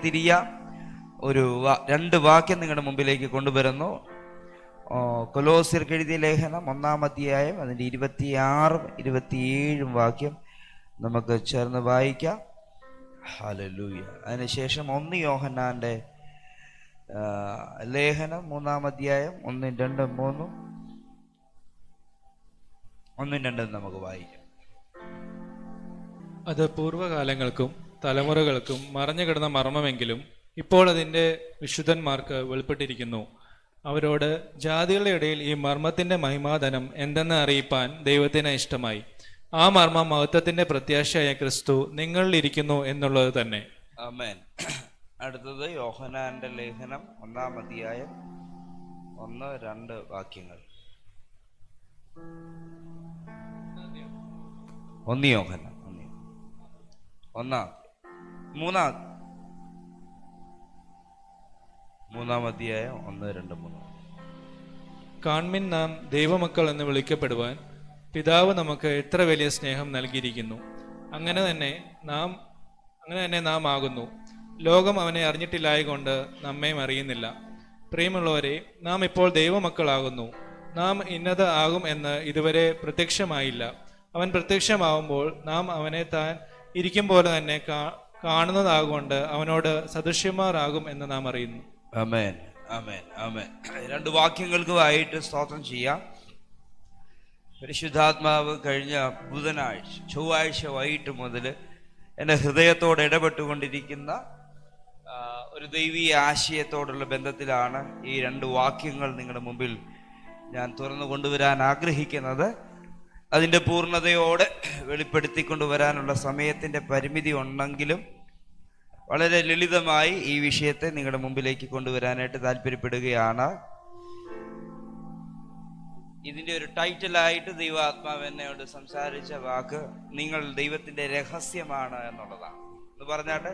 തിരിയാം. രണ്ട് വാക്യം നിങ്ങളുടെ മുമ്പിലേക്ക് കൊണ്ടുവരുന്നു. കൊലോസ്യർക്ക് എഴുതിയ ലേഖനം 1-ാം അധ്യായം അതിൻ്റെ 26-ഉം 27-ഉം വാക്യം നമുക്ക് ചേർന്ന് വായിക്കാം. ഹല്ലേലൂയ. അതിനുശേഷം 1 യോഹന്നാന്റെ ലേഖനം 3-ാം അധ്യായം 1, 2, 3, 1, 2 നമുക്ക് വായിക്കാം. അത് പൂർവ്വകാലങ്ങൾക്കും തലമുറകൾക്കും മറഞ്ഞു കിടന്ന മർമ്മമെങ്കിലും ഇപ്പോൾ അതിൻ്റെ വിശുദ്ധന്മാർക്ക് വെളിപ്പെട്ടിരിക്കുന്നു. അവരോട് ജാതികളുടെ ഇടയിൽ ഈ മർമ്മത്തിന്റെ മഹിമാധനം എന്തെന്ന് അറിയിപ്പാൻ ദൈവത്തിന് ഇഷ്ടമായി. ആ മർമ്മം മഹത്വത്തിന്റെ പ്രത്യാശയായ ക്രിസ്തു നിങ്ങളിൽ ഇരിക്കുന്നു എന്നുള്ളത് തന്നെ. ആമേൻ. അടുത്തത് യോഹന്നാന്റെ ലേഖനം 1-ാം അധ്യായം 1, 2 വാക്യങ്ങൾ. 1 യോഹന്നാൻ 3-ാം അധ്യായം 1, 2, 3. കാൺമിൻ, നാം ദൈവമക്കൾ എന്ന് വിളിക്കപ്പെടുവാൻ പിതാവ് നമുക്ക് എത്ര വലിയ സ്നേഹം നൽകിയിരിക്കുന്നു. അങ്ങനെ തന്നെ നാം ആകുന്നു. ലോകം അവനെ അറിഞ്ഞിട്ടില്ലായകൊണ്ട് നമ്മയും അറിയുന്നില്ല. പ്രിയമുള്ളവരെ, നാം ഇപ്പോൾ ദൈവമക്കളാകുന്നു. നാം ഇന്നത് ആകും എന്ന് ഇതുവരെ പ്രത്യക്ഷമായില്ല. അവൻ പ്രത്യക്ഷമാവുമ്പോൾ നാം അവനെ താൻ ഇരിക്കും പോലെ തന്നെ കാണുന്നതാകൊണ്ട് അവനോട് സദൃശ്യന്മാരാകും എന്ന് നാം അറിയുന്നു. ആമേൻ, ആമേൻ, ആമേൻ. 2 വാക്യങ്ങൾക്കുമായിട്ട് സ്തോത്രം ചെയ്യാം. പരിശുദ്ധാത്മാവ് കഴിഞ്ഞ ചൊവ്വാഴ്ച വൈകിട്ട് മുതൽ എൻ്റെ ഹൃദയത്തോട് ഇടപെട്ടുകൊണ്ടിരിക്കുന്ന ഒരു ദൈവീയ ആശയത്തോടുള്ള ബന്ധത്തിലാണ് ഈ 2 വാക്യങ്ങൾ നിങ്ങളുടെ മുമ്പിൽ ഞാൻ തുറന്നു കൊണ്ടുവരാൻ ആഗ്രഹിക്കുന്നത്. അതിൻ്റെ പൂർണ്ണതയോടെ വെളിപ്പെടുത്തിക്കൊണ്ടുവരാനുള്ള സമയത്തിൻ്റെ പരിമിതി ഉണ്ടെങ്കിലും വളരെ ലളിതമായി ഈ വിഷയത്തെ നിങ്ങളുടെ മുമ്പിലേക്ക് കൊണ്ടുവരാനായിട്ട് താല്പര്യപ്പെടുകയാണ്. ഇതിൻ്റെ ഒരു ടൈറ്റിലായിട്ട് ദൈവാത്മാവ് എന്നോട് സംസാരിച്ച വാക്ക് നിങ്ങൾ ദൈവത്തിൻ്റെ രഹസ്യമാണ് എന്നുള്ളതാണ്. എന്ന് പറഞ്ഞാട്ട്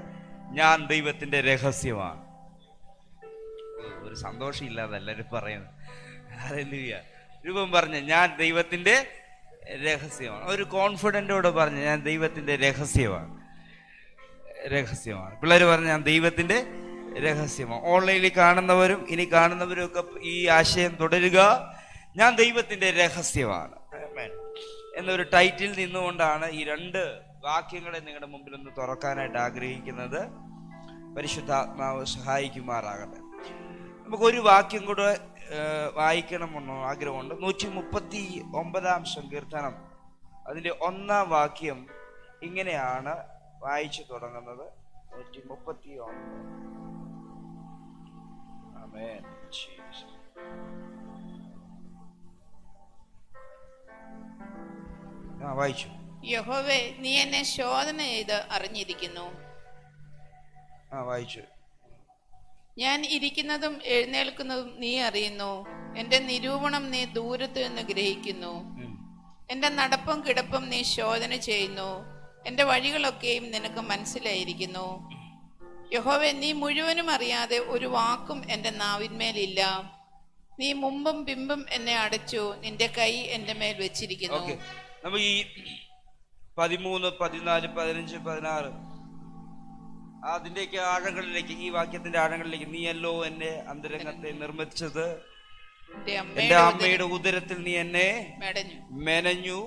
ഞാൻ ദൈവത്തിൻ്റെ രഹസ്യമാണ്. ഒരു സന്തോഷമില്ലാതെ എല്ലാവരും പറയുന്നത്. ഹല്ലേലൂയ. രൂപം പറഞ്ഞ ഞാൻ ദൈവത്തിൻ്റെ രഹസ്യമാണ്. ഒരു കോൺഫിഡൻറ്റോടെ പറഞ്ഞ് ഞാൻ ദൈവത്തിൻ്റെ രഹസ്യമാണ്. പിള്ളേർ പറഞ്ഞ ഞാൻ ദൈവത്തിൻ്റെ രഹസ്യമാണ്. ഓൺലൈനിൽ കാണുന്നവരും ഇനി കാണുന്നവരും ഒക്കെ ഈ ആശയം തുടരുക. ഞാൻ ദൈവത്തിൻ്റെ രഹസ്യമാണ് എന്നൊരു ടൈറ്റിൽ നിന്നുകൊണ്ടാണ് ഈ 2 വാക്യങ്ങളെ നിങ്ങളുടെ മുമ്പിൽ ഒന്ന് തുറക്കാനായിട്ട് ആഗ്രഹിക്കുന്നത്. പരിശുദ്ധാത്മാവ് സഹായിക്കുമാറാകട്ടെ. നമുക്കൊരു വാക്യം കൂടെ വായിക്കണമെന്നോ ആഗ്രഹമുണ്ട്. 139-ാം സങ്കീർത്തനം അതിൻ്റെ 1-ാം വാക്യം ഇങ്ങനെയാണ് വായിച്ചു തുടങ്ങുന്നത്. 131. ആമേൻ. വായിച്ചു. യഹോവേ, നീ എന്നെ ശോധന ചെയ്ത് അറിഞ്ഞിരിക്കുന്നു. വായിച്ചു. ഞാൻ ഇരിക്കുന്നതും എഴുന്നേൽക്കുന്നതും നീ അറിയുന്നു. എന്റെ നിരൂപണം നീ ദൂരത്ത് നിന്ന് ഗ്രഹിക്കുന്നു. എന്റെ നടപ്പും കിടപ്പും നീ ശോധന ചെയ്യുന്നു. എന്റെ വഴികളൊക്കെയും നിനക്ക് മനസ്സിലായിരിക്കുന്നു. യഹോവേ, നീ മുഴുവനും അറിയാതെ ഒരു വാക്കും എന്റെ നാവിന്മേലില്ല. നീ മുമ്പും പിമ്പും എന്നെ അടച്ചു. നിന്റെ കൈ എന്റെ മേൽ വെച്ചിരിക്കുന്നു. നമുക്ക് ഈ 13, 14, 15, 16 അതിൻ്റെയൊക്കെ ആഴങ്ങളിലേക്ക്, ഈ വാക്യത്തിന്റെ ആഴങ്ങളിലേക്ക്, നീയല്ലോ എന്നെ അന്തരംഗത്തെ നിർമ്മിച്ചത്, എന്റെ അമ്മയുടെ ഉദരത്തിൽ നീ എന്നെ മെനഞ്ഞു,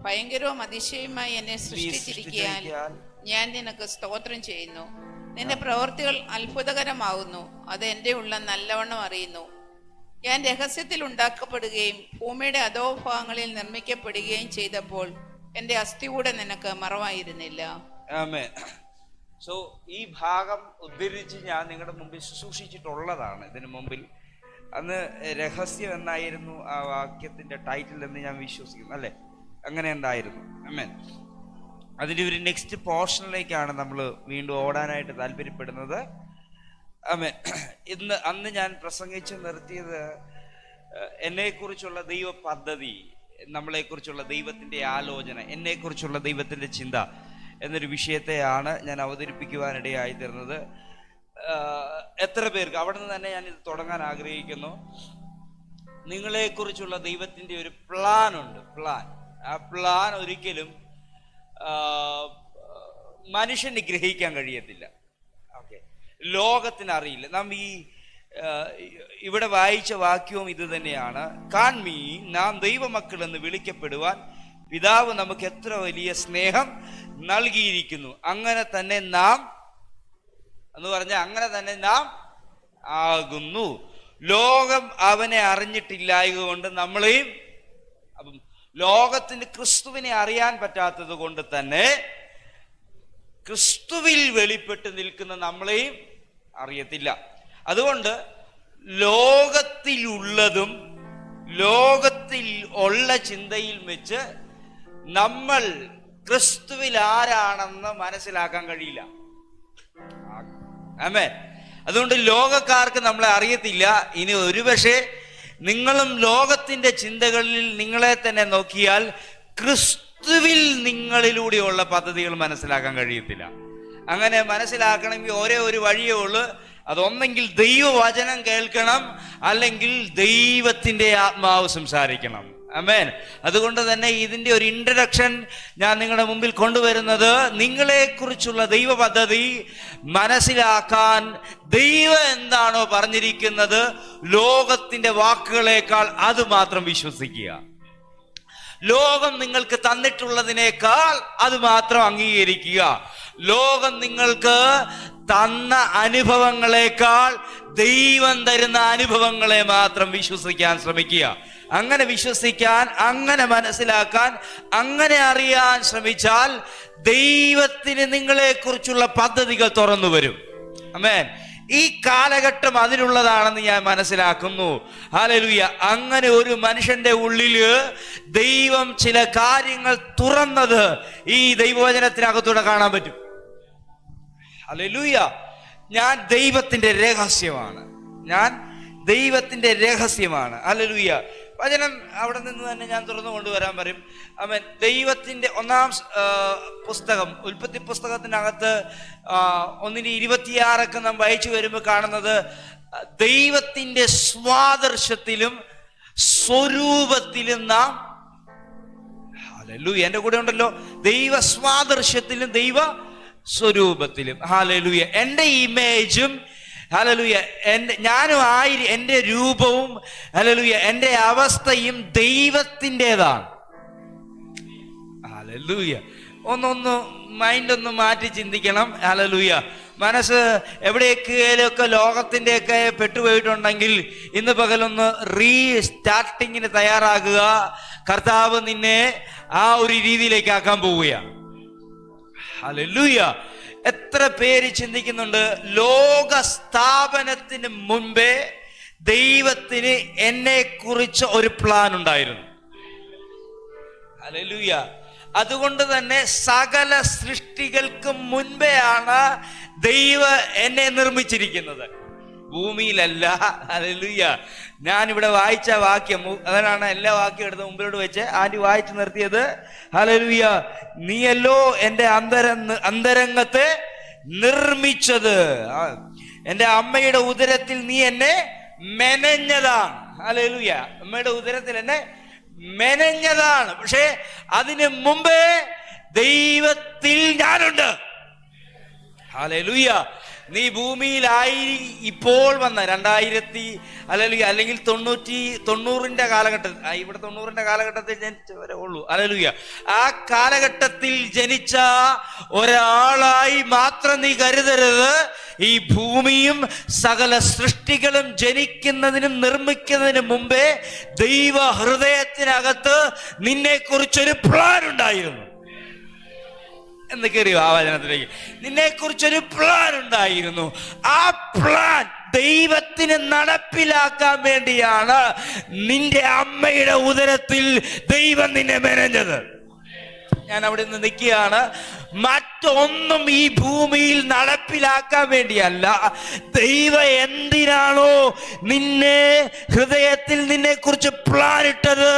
ഭയങ്കരവും അതിശയമായി എന്നെ സൃഷ്ടിച്ചിരിക്കാൻ ഞാൻ നിനക്ക് സ്തോത്രം ചെയ്യുന്നു. നിന്റെ പ്രവൃത്തികൾ അത്ഭുതകരമാകുന്നു. അത് എന്റെ ഉള്ളം നല്ലവണ്ണം അറിയുന്നു. ഞാൻ രഹസ്യത്തിൽ ഉണ്ടാക്കപ്പെടുകയും ഭൂമിയുടെ അധോഭാഗങ്ങളിൽ നിർമ്മിക്കപ്പെടുകയും ചെയ്തപ്പോൾ എന്റെ അസ്ഥി കൂടെ നിനക്ക് മറവായിരുന്നില്ല. ആമേൻ. സോ ഈ ഭാഗം ഉദ്ധരിച്ച് ഞാൻ നിങ്ങളുടെ മുമ്പിൽ ശുശ്രൂഷിച്ചിട്ടുള്ളതാണ്. ഇതിനു മുമ്പിൽ അന്ന് രഹസ്യം എന്നായിരുന്നു ആ വാക്യത്തിന്റെ ടൈറ്റിൽ എന്ന് ഞാൻ വിശ്വസിക്കുന്നു. അല്ലേ? അങ്ങനെ ഉണ്ടായിരുന്നു. ആമേൻ. അതിൻ്റെ ഒരു നെക്സ്റ്റ് പോർഷനിലേക്കാണ് നമ്മൾ വീണ്ടും ഓടാനായിട്ട് താല്പര്യപ്പെടുന്നത്. ആമേൻ. അന്ന് ഞാൻ പ്രസംഗിച്ച് നിർത്തിയത് എന്നെക്കുറിച്ചുള്ള ദൈവ പദ്ധതി, നമ്മളെക്കുറിച്ചുള്ള ദൈവത്തിൻ്റെ ആലോചന, എന്നെക്കുറിച്ചുള്ള ദൈവത്തിൻ്റെ ചിന്ത എന്നൊരു വിഷയത്തെയാണ് ഞാൻ അവതരിപ്പിക്കുവാനിടയായി തീർന്നത്. എത്ര പേർക്ക് അവിടെ നിന്ന് തന്നെ ഞാൻ ഇത് തുടങ്ങാൻ ആഗ്രഹിക്കുന്നു. നിങ്ങളെക്കുറിച്ചുള്ള ദൈവത്തിൻ്റെ ഒരു പ്ലാൻ ഉണ്ട്. ആ പ്ലാൻ ഒരിക്കലും മനുഷ്യന് ഗ്രഹിക്കാൻ കഴിയത്തില്ല. ലോകത്തിന് അറിയില്ല. നാം ഈ ഇവിടെ വായിച്ച വാക്യവും ഇത് തന്നെയാണ്. കാൺമീൻ, നാം ദൈവമക്കൾ എന്ന് വിളിക്കപ്പെടുവാൻ പിതാവ് നമുക്ക് എത്ര വലിയ സ്നേഹം നൽകിയിരിക്കുന്നു. അങ്ങനെ തന്നെ നാം എന്ന് പറഞ്ഞാൽ അങ്ങനെ തന്നെ നാം ആകുന്നു. ലോകം അവനെ അറിഞ്ഞിട്ടില്ലായക കൊണ്ട് നമ്മളെയും, അപ്പം ലോകത്തിന് ക്രിസ്തുവിനെ അറിയാൻ പറ്റാത്തത് കൊണ്ട് തന്നെ ക്രിസ്തുവിൽ വെളിപ്പെട്ട് നിൽക്കുന്ന നമ്മളെയും അറിയത്തില്ല. അതുകൊണ്ട് ലോകത്തിലുള്ളതും ലോകത്തിൽ ഉള്ള ചിന്തയിൽ വെച്ച് നമ്മൾ ക്രിസ്തുവിൽ ആരാണെന്ന് മനസ്സിലാക്കാൻ കഴിയില്ല. ആമേൻ. അതുകൊണ്ട് ലോകക്കാർക്ക് നമ്മളെ അറിയത്തില്ല. ഇനി ഒരുപക്ഷെ നിങ്ങളും ലോകത്തിന്റെ ചിന്തകളിൽ നിങ്ങളെ തന്നെ നോക്കിയാൽ ക്രിസ്തുവിൽ നിങ്ങളിലൂടെയുള്ള പദ്ധതികൾ മനസ്സിലാക്കാൻ കഴിയത്തില്ല. അങ്ങനെ മനസ്സിലാക്കണമെങ്കിൽ ഒരേ ഒരു വഴിയേ ഉള്ളൂ. അതൊന്നെങ്കിൽ ദൈവവചനം കേൾക്കണം, അല്ലെങ്കിൽ ദൈവത്തിന്റെ ആത്മാവ് സംസാരിക്കണം. ആമേൻ. അതുകൊണ്ട് തന്നെ ഇതിന്റെ ഒരു ഇൻട്രഡക്ഷൻ ഞാൻ നിങ്ങളുടെ മുമ്പിൽ കൊണ്ടുവരുന്നത്, നിങ്ങളെക്കുറിച്ചുള്ള ദൈവ പദ്ധതി മനസ്സിലാക്കാൻ ദൈവം എന്താണോ പറഞ്ഞിരിക്കുന്നത് ലോകത്തിന്റെ വാക്കുകളേക്കാൾ അത് മാത്രം വിശ്വസിക്കുക. ലോകം നിങ്ങൾക്ക് തന്നിട്ടുള്ളതിനേക്കാൾ അത് മാത്രം അംഗീകരിക്കുക. ലോകം നിങ്ങൾക്ക് തന്ന അനുഭവങ്ങളെക്കാൾ ദൈവം തരുന്ന അനുഭവങ്ങളെ മാത്രം വിശ്വസിക്കാൻ ശ്രമിക്കുക. അങ്ങനെ വിശ്വസിക്കാൻ, അങ്ങനെ മനസ്സിലാക്കാൻ, അങ്ങനെ അറിയാൻ ശ്രമിച്ചാൽ ദൈവത്തിന് നിങ്ങളെക്കുറിച്ചുള്ള പദ്ധതികൾ തുറന്നു വരും. ആമേൻ. ഈ കാലഘട്ടം അതിനുള്ളതാണെന്ന് ഞാൻ മനസ്സിലാക്കുന്നു. ഹല്ലേലൂയ. അങ്ങനെ ഒരു മനുഷ്യന്റെ ഉള്ളില് ദൈവം ചില കാര്യങ്ങൾ തുറന്നത് ഈ ദൈവവചനത്തിനകത്തൂടെ കാണാൻ പറ്റും. ഹല്ലേലൂയ. ഞാൻ ദൈവത്തിന്റെ രഹസ്യമാണ്. ഞാൻ ദൈവത്തിന്റെ രഹസ്യമാണ്. ഹല്ലേലൂയ. വചനം അവിടെ നിന്ന് തന്നെ ഞാൻ തുറന്നു കൊണ്ടുവരാൻ പറയും. ആമേൻ. ദൈവത്തിന്റെ ഒന്നാം പുസ്തകം, ഉൽപ്പത്തി പുസ്തകത്തിനകത്ത് 1:26 നാം വായിച്ചു വരുമ്പോൾ കാണുന്നത്, ദൈവത്തിന്റെ സ്വാദർശത്തിലും സ്വരൂപത്തിലും നാം, ഹല്ലേലൂയ, എന്റെ കൂടെ ഉണ്ടല്ലോ, ദൈവ സ്വാദർശത്തിലും ദൈവ സ്വരൂപത്തിലും. ഹല്ലേലൂയ. എന്റെ ഇമേജും, ഹല്ലേലൂയ, ഞാനും എൻ്റെ രൂപവും, ഹല്ലേലൂയ, എൻ്റെ അവസ്ഥയും ദൈവത്തിൻ്റെതാണ്. ഹല്ലേലൂയ. ഒന്ന് മൈൻഡൊന്ന് മാറ്റി ചിന്തിക്കണം. ഹല്ലേലൂയ. മനസ്സ് എവിടെയൊക്കെ ലോകത്തിൻ്റെയൊക്കെ പെട്ടുപോയിട്ടുണ്ടെങ്കിൽ ഇന്ന് പകലൊന്ന് റീസ്റ്റാർട്ടിങ്ങിന് തയ്യാറാകുക. കർത്താവ് നിന്നെ ആ ഒരു രീതിയിലേക്ക് ആക്കാൻ പോവുകയാണ്. ഹല്ലേലൂയ. എത്ര പേര് ചിന്തിക്കുന്നുണ്ട്, ലോക സ്ഥാപനത്തിന് മുൻപേ ദൈവത്തിന് എന്നെ കുറിച്ച് ഒരു പ്ലാൻ ഉണ്ടായിരുന്നു. ഹല്ലേലൂയ. അതുകൊണ്ട് തന്നെ സകല സൃഷ്ടികൾക്ക് മുൻപെയാണ് ദൈവം എന്നെ നിർമ്മിച്ചിരിക്കുന്നത്, ഭൂമിയിലല്ല. ഹല്ലേലൂയ. ഞാനിവിടെ വായിച്ച വാക്യം, അതിനാണ് എല്ലാ വാക്യം എടുത്ത് മുമ്പിലോട്ട് വെച്ച് ആന്റി വായിച്ചു നിർത്തിയത്. ഹല്ലേലൂയ. നീയല്ലോ എൻ്റെ അന്തരംഗത്തെ നിർമ്മിച്ചത്, എൻ്റെ അമ്മയുടെ ഉദരത്തിൽ നീ എന്നെ മെനഞ്ഞതാണ്. ഹല്ലേലൂയ. അമ്മയുടെ ഉദരത്തിൽ എന്നെ മെനഞ്ഞതാണ്. പക്ഷേ അതിന് മുമ്പേ ദൈവത്തിൽ ഞാനുണ്ട്. ഹല്ലേലൂയ. നീ ഭൂമിയിലായി ഇപ്പോൾ വന്ന 2000 അല്ലെങ്കിൽ 90-ന്റെ കാലഘട്ടത്തിൽ, ഇവിടെ 90-ന്റെ കാലഘട്ടത്തിൽ ജനിച്ചവരെ ഉള്ളൂ. ഹല്ലേലൂയ. ആ കാലഘട്ടത്തിൽ ജനിച്ച ഒരാളായി മാത്രം നീ കരുതരുത്. ഈ ഭൂമിയും സകല സൃഷ്ടികളും ജനിക്കുന്നതിനും നിർമ്മിക്കുന്നതിനും മുമ്പേ ദൈവ ഹൃദയത്തിനകത്ത് നിന്നെ കുറിച്ചൊരു പ്ലാൻ ഉണ്ടായിരുന്നു. എന്ന് കയറിയോ ആ വചനത്തിലേക്ക്? നിന്നെ കുറിച്ചൊരു പ്ലാൻ ഉണ്ടായിരുന്നു. ആ പ്ലാൻ ദൈവത്തിന് നടപ്പിലാക്കാൻ വേണ്ടിയാണ് നിന്റെ അമ്മയുടെ ഉദരത്തിൽ ദൈവം നിന്നെ മെനഞ്ഞത്. ഞാൻ അവിടെ നിന്ന് നിൽക്കുകയാണ്. മറ്റൊന്നും ഈ ഭൂമിയിൽ നടപ്പിലാക്കാൻ വേണ്ടിയല്ല. ദൈവം എന്തിനാണോ നിന്നെ ഹൃദയത്തിൽ നിന്നെ കുറിച്ച് പ്ലാൻ ഇട്ടത്,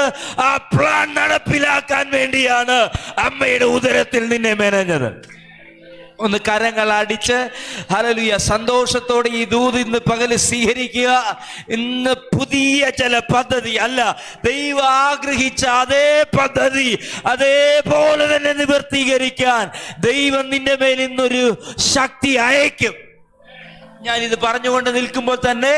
ആ പ്ലാൻ നടപ്പിലാക്കാൻ വേണ്ടിയാണ് അമ്മയുടെ ഉദരത്തിൽ നിന്നെ മെനഞ്ഞത്. ഒന്ന് കരങ്ങൾ അടിച്ച് ഹല്ലേലൂയ സന്തോഷത്തോടെ ഈ ദൂത് ഇന്ന് പകല് സ്വീകരിക്കുക. ഇന്ന് പുതിയ ചില പദ്ധതി അല്ല, ദൈവം ആഗ്രഹിച്ച അതേ പദ്ധതി അതേപോലെ തന്നെ നിവർത്തീകരിക്കാൻ ദൈവം നിന്റെ മേൽ ഇന്നൊരു ശക്തി അയക്കും. ഞാനിത് പറഞ്ഞുകൊണ്ട് നിൽക്കുമ്പോൾ തന്നെ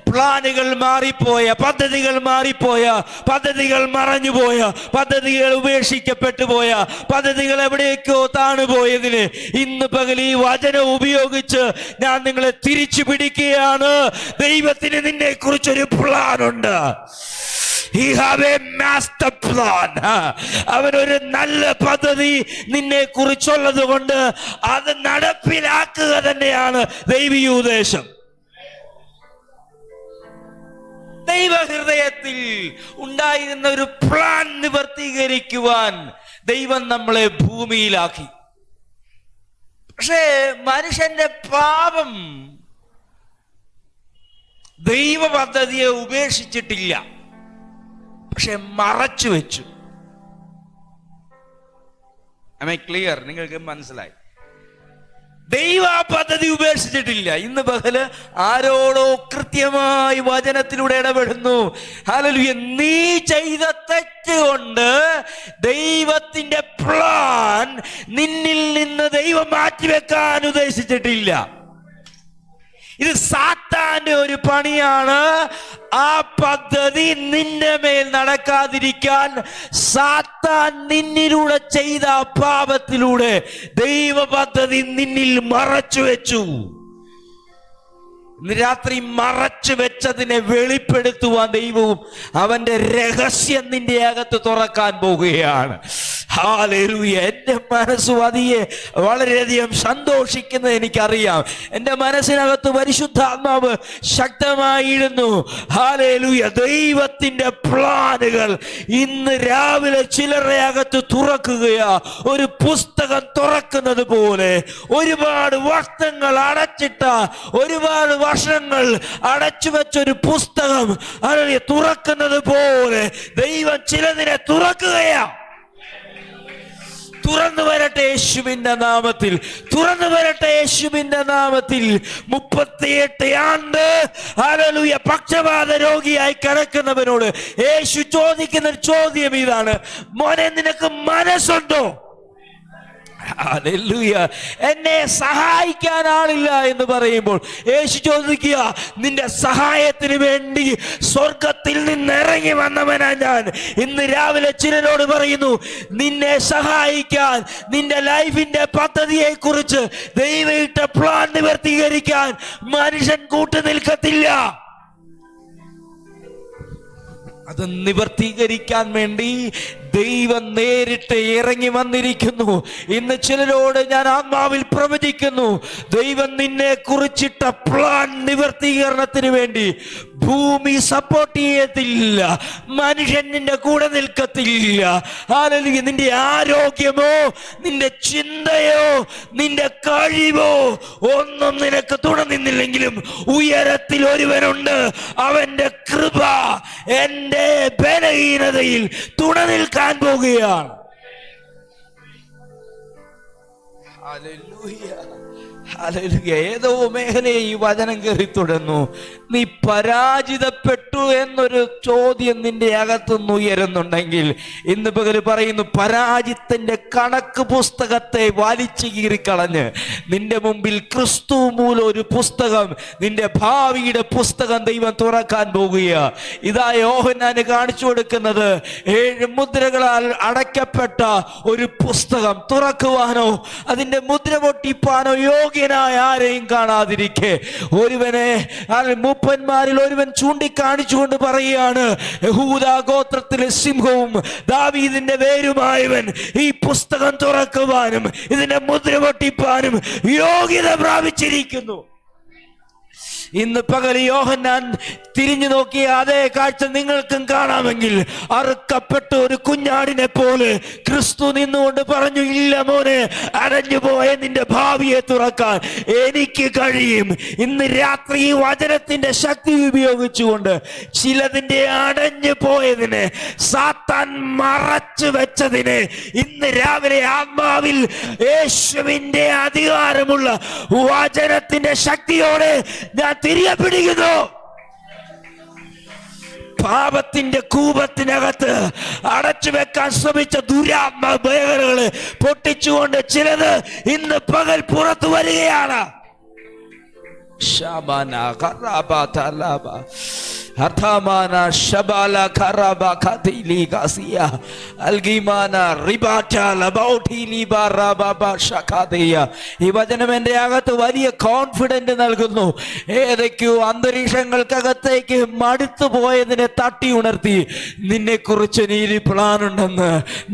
പ്ലാനുകൾ മാറിപ്പോയ, പദ്ധതികൾ മാറിപ്പോയ, പദ്ധതികൾ മറഞ്ഞുപോയ, പദ്ധതികൾ ഉപേക്ഷിക്കപ്പെട്ടു പോയ, പദ്ധതികൾ എവിടേക്കോ താണുപോയതിന് ഇന്ന് പകൽ ഈ വചനം ഉപയോഗിച്ച് ഞാൻ നിങ്ങളെ തിരിച്ചു പിടിക്കുകയാണ്. ദൈവത്തിന് നിന്നെ കുറിച്ചൊരു പ്ലാൻ ഉണ്ട്. He have a master plan. അവനൊരു നല്ല പദ്ധതി നിന്നെ കുറിച്ചുള്ളത് കൊണ്ട് അത് നടപ്പിലാക്കുക തന്നെയാണ് ദൈവീയ ഉദ്ദേശം. ദൈവഹൃദയത്തിൽ ഉണ്ടായിരുന്ന ഒരു പ്ലാൻ നിവർത്തീകരിക്കുവാൻ ദൈവം നമ്മളെ ഭൂമിയിലാക്കി. പക്ഷേ മനുഷ്യന്റെ പാപം ദൈവ പദ്ധതിയെ ഉപേക്ഷിച്ചിട്ടില്ല, പക്ഷെ മറച്ചു വെച്ചു. ക്ലിയർ? നിങ്ങൾക്ക് മനസ്സിലായി? ദൈവ പദ്ധതി ഉപേക്ഷിച്ചിട്ടില്ല. ഇന്ന് പകല് ആരോടോ കൃത്യമായി വചനത്തിലൂടെ ഇടപെടുന്നു. ഹല്ലേലൂയ. നീ ചെയ്ത തെറ്റ് കൊണ്ട് ദൈവത്തിന്റെ പ്ലാൻ നിന്നിൽ നിന്ന് ദൈവം മാറ്റിവെക്കാൻ ഉദ്ദേശിച്ചിട്ടില്ല. ഇത് സാത്താന്റെ ഒരു പണിയാണ്. ആ പദ്ധതി നിന്റെ മേൽ നടക്കാതിരിക്കാൻ സാത്താൻ നിന്നിലൂടെ ചെയ്ത പാപത്തിലൂടെ ദൈവ പദ്ധതി നിന്നിൽ മറച്ചു വെച്ചു. ഇന്ന് രാത്രി മറച്ചു വെച്ചതിനെ വെളിപ്പെടുത്തുവാൻ ദൈവവും അവന്റെ രഹസ്യം നിന്റെ അകത്ത് തുറക്കാൻ പോകുകയാണ്. ഹല്ലേലൂയ. എൻ്റെ മനസ്സ് അതിയെ വളരെയധികം സന്തോഷിക്കുന്നത് എനിക്കറിയാം. എൻ്റെ മനസ്സിനകത്ത് പരിശുദ്ധാത്മാവ് ശക്തമായിരുന്നു. ഹല്ലേലൂയ. ദൈവത്തിന്റെ പ്ലാനുകൾ ഇന്ന് രാവിലെ ചിലരുടെ അകത്ത് തുറക്കുകയാ. ഒരു പുസ്തകം തുറക്കുന്നത് പോലെ ഒരുപാട് വർഷങ്ങൾ അടച്ചിട്ട, ഒരുപാട് വർഷങ്ങൾ അടച്ചു വെച്ചൊരു പുസ്തകം തുറക്കുന്നത് പോലെ ദൈവം ചിലതിനെ തുറക്കുകയാ. തുറന്നു വരട്ടെ യേശുവിന്റെ നാമത്തിൽ, തുറന്നു വരട്ടെ യേശുവിന്റെ നാമത്തിൽ. 38 ആണ്ട് ഹല്ലേലൂയ പക്ഷപാത രോഗിയായി കിടക്കുന്നവനോട് യേശു ചോദിക്കുന്ന ചോദ്യം ഇതാണ്: മോനെ, നിനക്ക് മനസ്സുണ്ടോ? ഹല്ലേലൂയ. എന്നെ സഹായിക്കാൻ ആളില്ല എന്ന് പറയുമ്പോൾ യേശു ചോദിക്കുക, നിന്റെ സഹായത്തിന് വേണ്ടി സ്വർഗത്തിൽ നിന്ന് ഇറങ്ങി വന്നവനാ ഞാൻ. ഇന്ന് രാവിലെ ചിലരോട് പറയുന്നു, നിന്നെ സഹായിക്കാൻ, നിന്റെ ലൈഫിന്റെ പദ്ധതിയെ കുറിച്ച് ദൈവയിട്ട പ്ലാൻ നിവർത്തീകരിക്കാൻ മനുഷ്യൻ കൂട്ടു നിൽക്കത്തില്ല. അത് നിവർത്തീകരിക്കാൻ വേണ്ടി ദൈവം നേരിട്ട് ഇറങ്ങി വന്നിരിക്കുന്നു. ഇന്ന് ചിലരോട് ഞാൻ ആത്മാവിൽ പ്രവചിക്കുന്നു, ദൈവം നിന്നെ കുറിച്ചിട്ട പ്ലാൻ നിവർത്തീകരണത്തിന് വേണ്ടി ഭൂമി സപ്പോർട്ട് ചെയ്യത്തില്ല, മനുഷ്യൻ നിന്റെ കൂടെ നിൽക്കത്തില്ല. ഹല്ലേലൂയ. നിന്റെ ആരോഗ്യമോ, നിന്റെ ചിന്തയോ, നിന്റെ കഴിവോ ഒന്നും നിനക്ക് തുണ നിന്നില്ലെങ്കിലും ഉയരത്തിൽ ഒരുവനുണ്ട്. അവന്റെ കൃപ എന്റെ ബലഹീനതയിൽ തുണ നിൽക്കാൻ പോകുകയാണ്. ഹല്ലേലൂയ. ഹല്ലേലൂയ. ഏതോ മേഖലയെ ഈ വചനം കയറി തുടർന്നു. നീ പരാജിതപ്പെട്ടു എന്നൊരു ചോദ്യം നിന്റെ അകത്തുനിന്ന് ഉയരുന്നുണ്ടെങ്കിൽ ഇന്ന് പകല് പറയുന്നു, പരാജിതന്റെ കണക്ക് പുസ്തകത്തെ വലിച്ചു കീറിക്കളഞ്ഞ് നിന്റെ മുമ്പിൽ ക്രിസ്തു മൂലം ഒരു പുസ്തകം, നിന്റെ ഭാവിയുടെ പുസ്തകം ദൈവം തുറക്കാൻ പോകുക. ഇതാ യോഹന്നാന് കാണിച്ചു കൊടുക്കുന്നത് 7 മുദ്രകളാൽ അടയ്ക്കപ്പെട്ട ഒരു പുസ്തകം തുറക്കുവാനോ അതിന്റെ മുദ്ര പൊട്ടിപ്പാനോ യോഗ്യനായ ആരെയും കാണാതിരിക്കെ ഒരുവനെ മൂപ്പന്മാരിൽ ഒരുവൻ ചൂണ്ടിക്കാണിച്ചുകൊണ്ട് പറയുകയാണ്, യഹൂദാ ഗോത്രത്തിലെ സിംഹവും ദാവീദിന്റെ വേരുമായവൻ ഈ പുസ്തകം തുറക്കുവാനും ഇതിന്റെ മുദ്ര പൊട്ടിപ്പാനും യോഗ്യത പ്രാപിച്ചിരിക്കുന്നു. ഇന്ന് പകൽ യോഹന്നാൻ തിരിഞ്ഞു നോക്കിയ അതേ കാഴ്ച നിങ്ങൾക്കും കാണാമെങ്കിൽ അറുക്കപ്പെട്ട ഒരു കുഞ്ഞാടിനെ പോലെ ക്രിസ്തു നിന്നുകൊണ്ട് പറഞ്ഞു, ഇല്ല മോനെ, അടഞ്ഞു പോയ നിന്റെ ഭാവിയെ തുറക്കാൻ എനിക്ക് കഴിയും. ഇന്ന് രാത്രി ഈ വചനത്തിന്റെ ശക്തി ഉപയോഗിച്ചുകൊണ്ട് ചിലതിന്റെ അടഞ്ഞു പോയതിനെ, സാത്താൻ മറച്ചു വെച്ചതിനെ ഇന്ന് രാവിലെ ആത്മാവിൽ യേശുവിന്റെ അധികാരമുള്ള വചനത്തിന്റെ ശക്തിയോടെ ഞാൻ തിരികെ പിടിക്കുന്നു. പാപത്തിന്റെ കൂപത്തിനകത്ത് അടച്ചു വെക്കാൻ ശ്രമിച്ച ദുരാത്മ മേഖലകള് പൊട്ടിച്ചുകൊണ്ട് ചിലത് ഇന്ന് പകൽ പുറത്തു വരികയാണ്. Shamana karaba talaba Hatamana shabala karaba katili gasia Algimana ribata labauti libarababa shakadeya. ഈ വചനം എൻ്റെ അകത്ത് വലിയ കോൺഫിഡന്റ് നൽകുന്നു. ഏതൊക്കെയോ അന്തരീക്ഷങ്ങൾക്കകത്തേക്ക് മടുത്തു പോയതിനെ തട്ടി ഉണർത്തി നിന്നെക്കുറിച്ച് നീ പ്ലാൻ ഉണ്ടെന്ന്.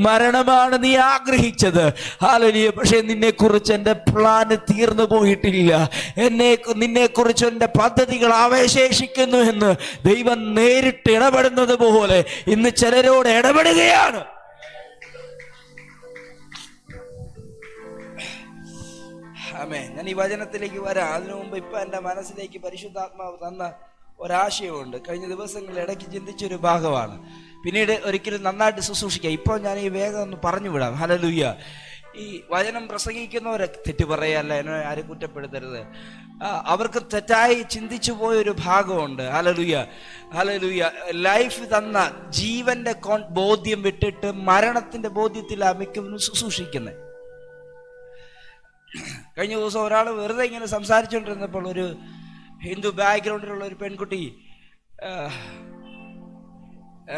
മരണമാണ് നീ ആഗ്രഹിച്ചത്, ഹല്ലേലൂയ. പക്ഷെ നിന്നെക്കുറിച്ച് എൻ്റെ പ്ലാന് തീർന്നു പോയിട്ടില്ല. നിന്നെക്കുറിച്ച് എൻ്റെ പദ്ധതികൾ അവശേഷിക്കുന്നു എന്ന് ദൈവം നേരിട്ട് ഇടപെടുന്നത് പോലെ ഇന്ന് ചിലരോട് ഇടപെടുകയാണ്. ആമേൻ. ഞാൻ ഈ വചനത്തിലേക്ക് വരാം. അതിനു മുമ്പ് ഇപ്പൊ എൻ്റെ മനസ്സിലേക്ക് പരിശുദ്ധാത്മാവ് തന്ന ഒരാശയമുണ്ട്. കഴിഞ്ഞ ദിവസങ്ങളിൽ ഇടയ്ക്ക് ചിന്തിച്ചൊരു ഭാഗമാണ്. പിന്നീട് ഒരിക്കലും നന്നായിട്ട് ശുശ്രൂഷിക്കാം. ഇപ്പോൾ ഞാൻ ഈ വേഗം ഒന്ന് പറഞ്ഞു വിടാം. ഹല്ലേലൂയ. ഈ വചനം പ്രസംഗിക്കുന്നവരെ തെറ്റ് പറയല്ല, എന്നെ ആരും കുറ്റപ്പെടുത്തരുത്. അവർക്ക് തെറ്റായി ചിന്തിച്ചു പോയൊരു ഭാഗമുണ്ട്. Hallelujah, hallelujah. ലൈഫ് തന്ന ജീവന്റെ ബോധ്യം വിട്ടിട്ട് മരണത്തിന്റെ ബോധ്യത്തിലാണ് മിക്കവരും ശുശ്രൂഷിക്കുന്നത്. കഴിഞ്ഞ ദിവസം ഒരാൾ വെറുതെ ഇങ്ങനെ സംസാരിച്ചുകൊണ്ടിരുന്നപ്പോൾ ഒരു ഹിന്ദു ബാക്ക്ഗ്രൗണ്ടിലുള്ള ഒരു പെൺകുട്ടി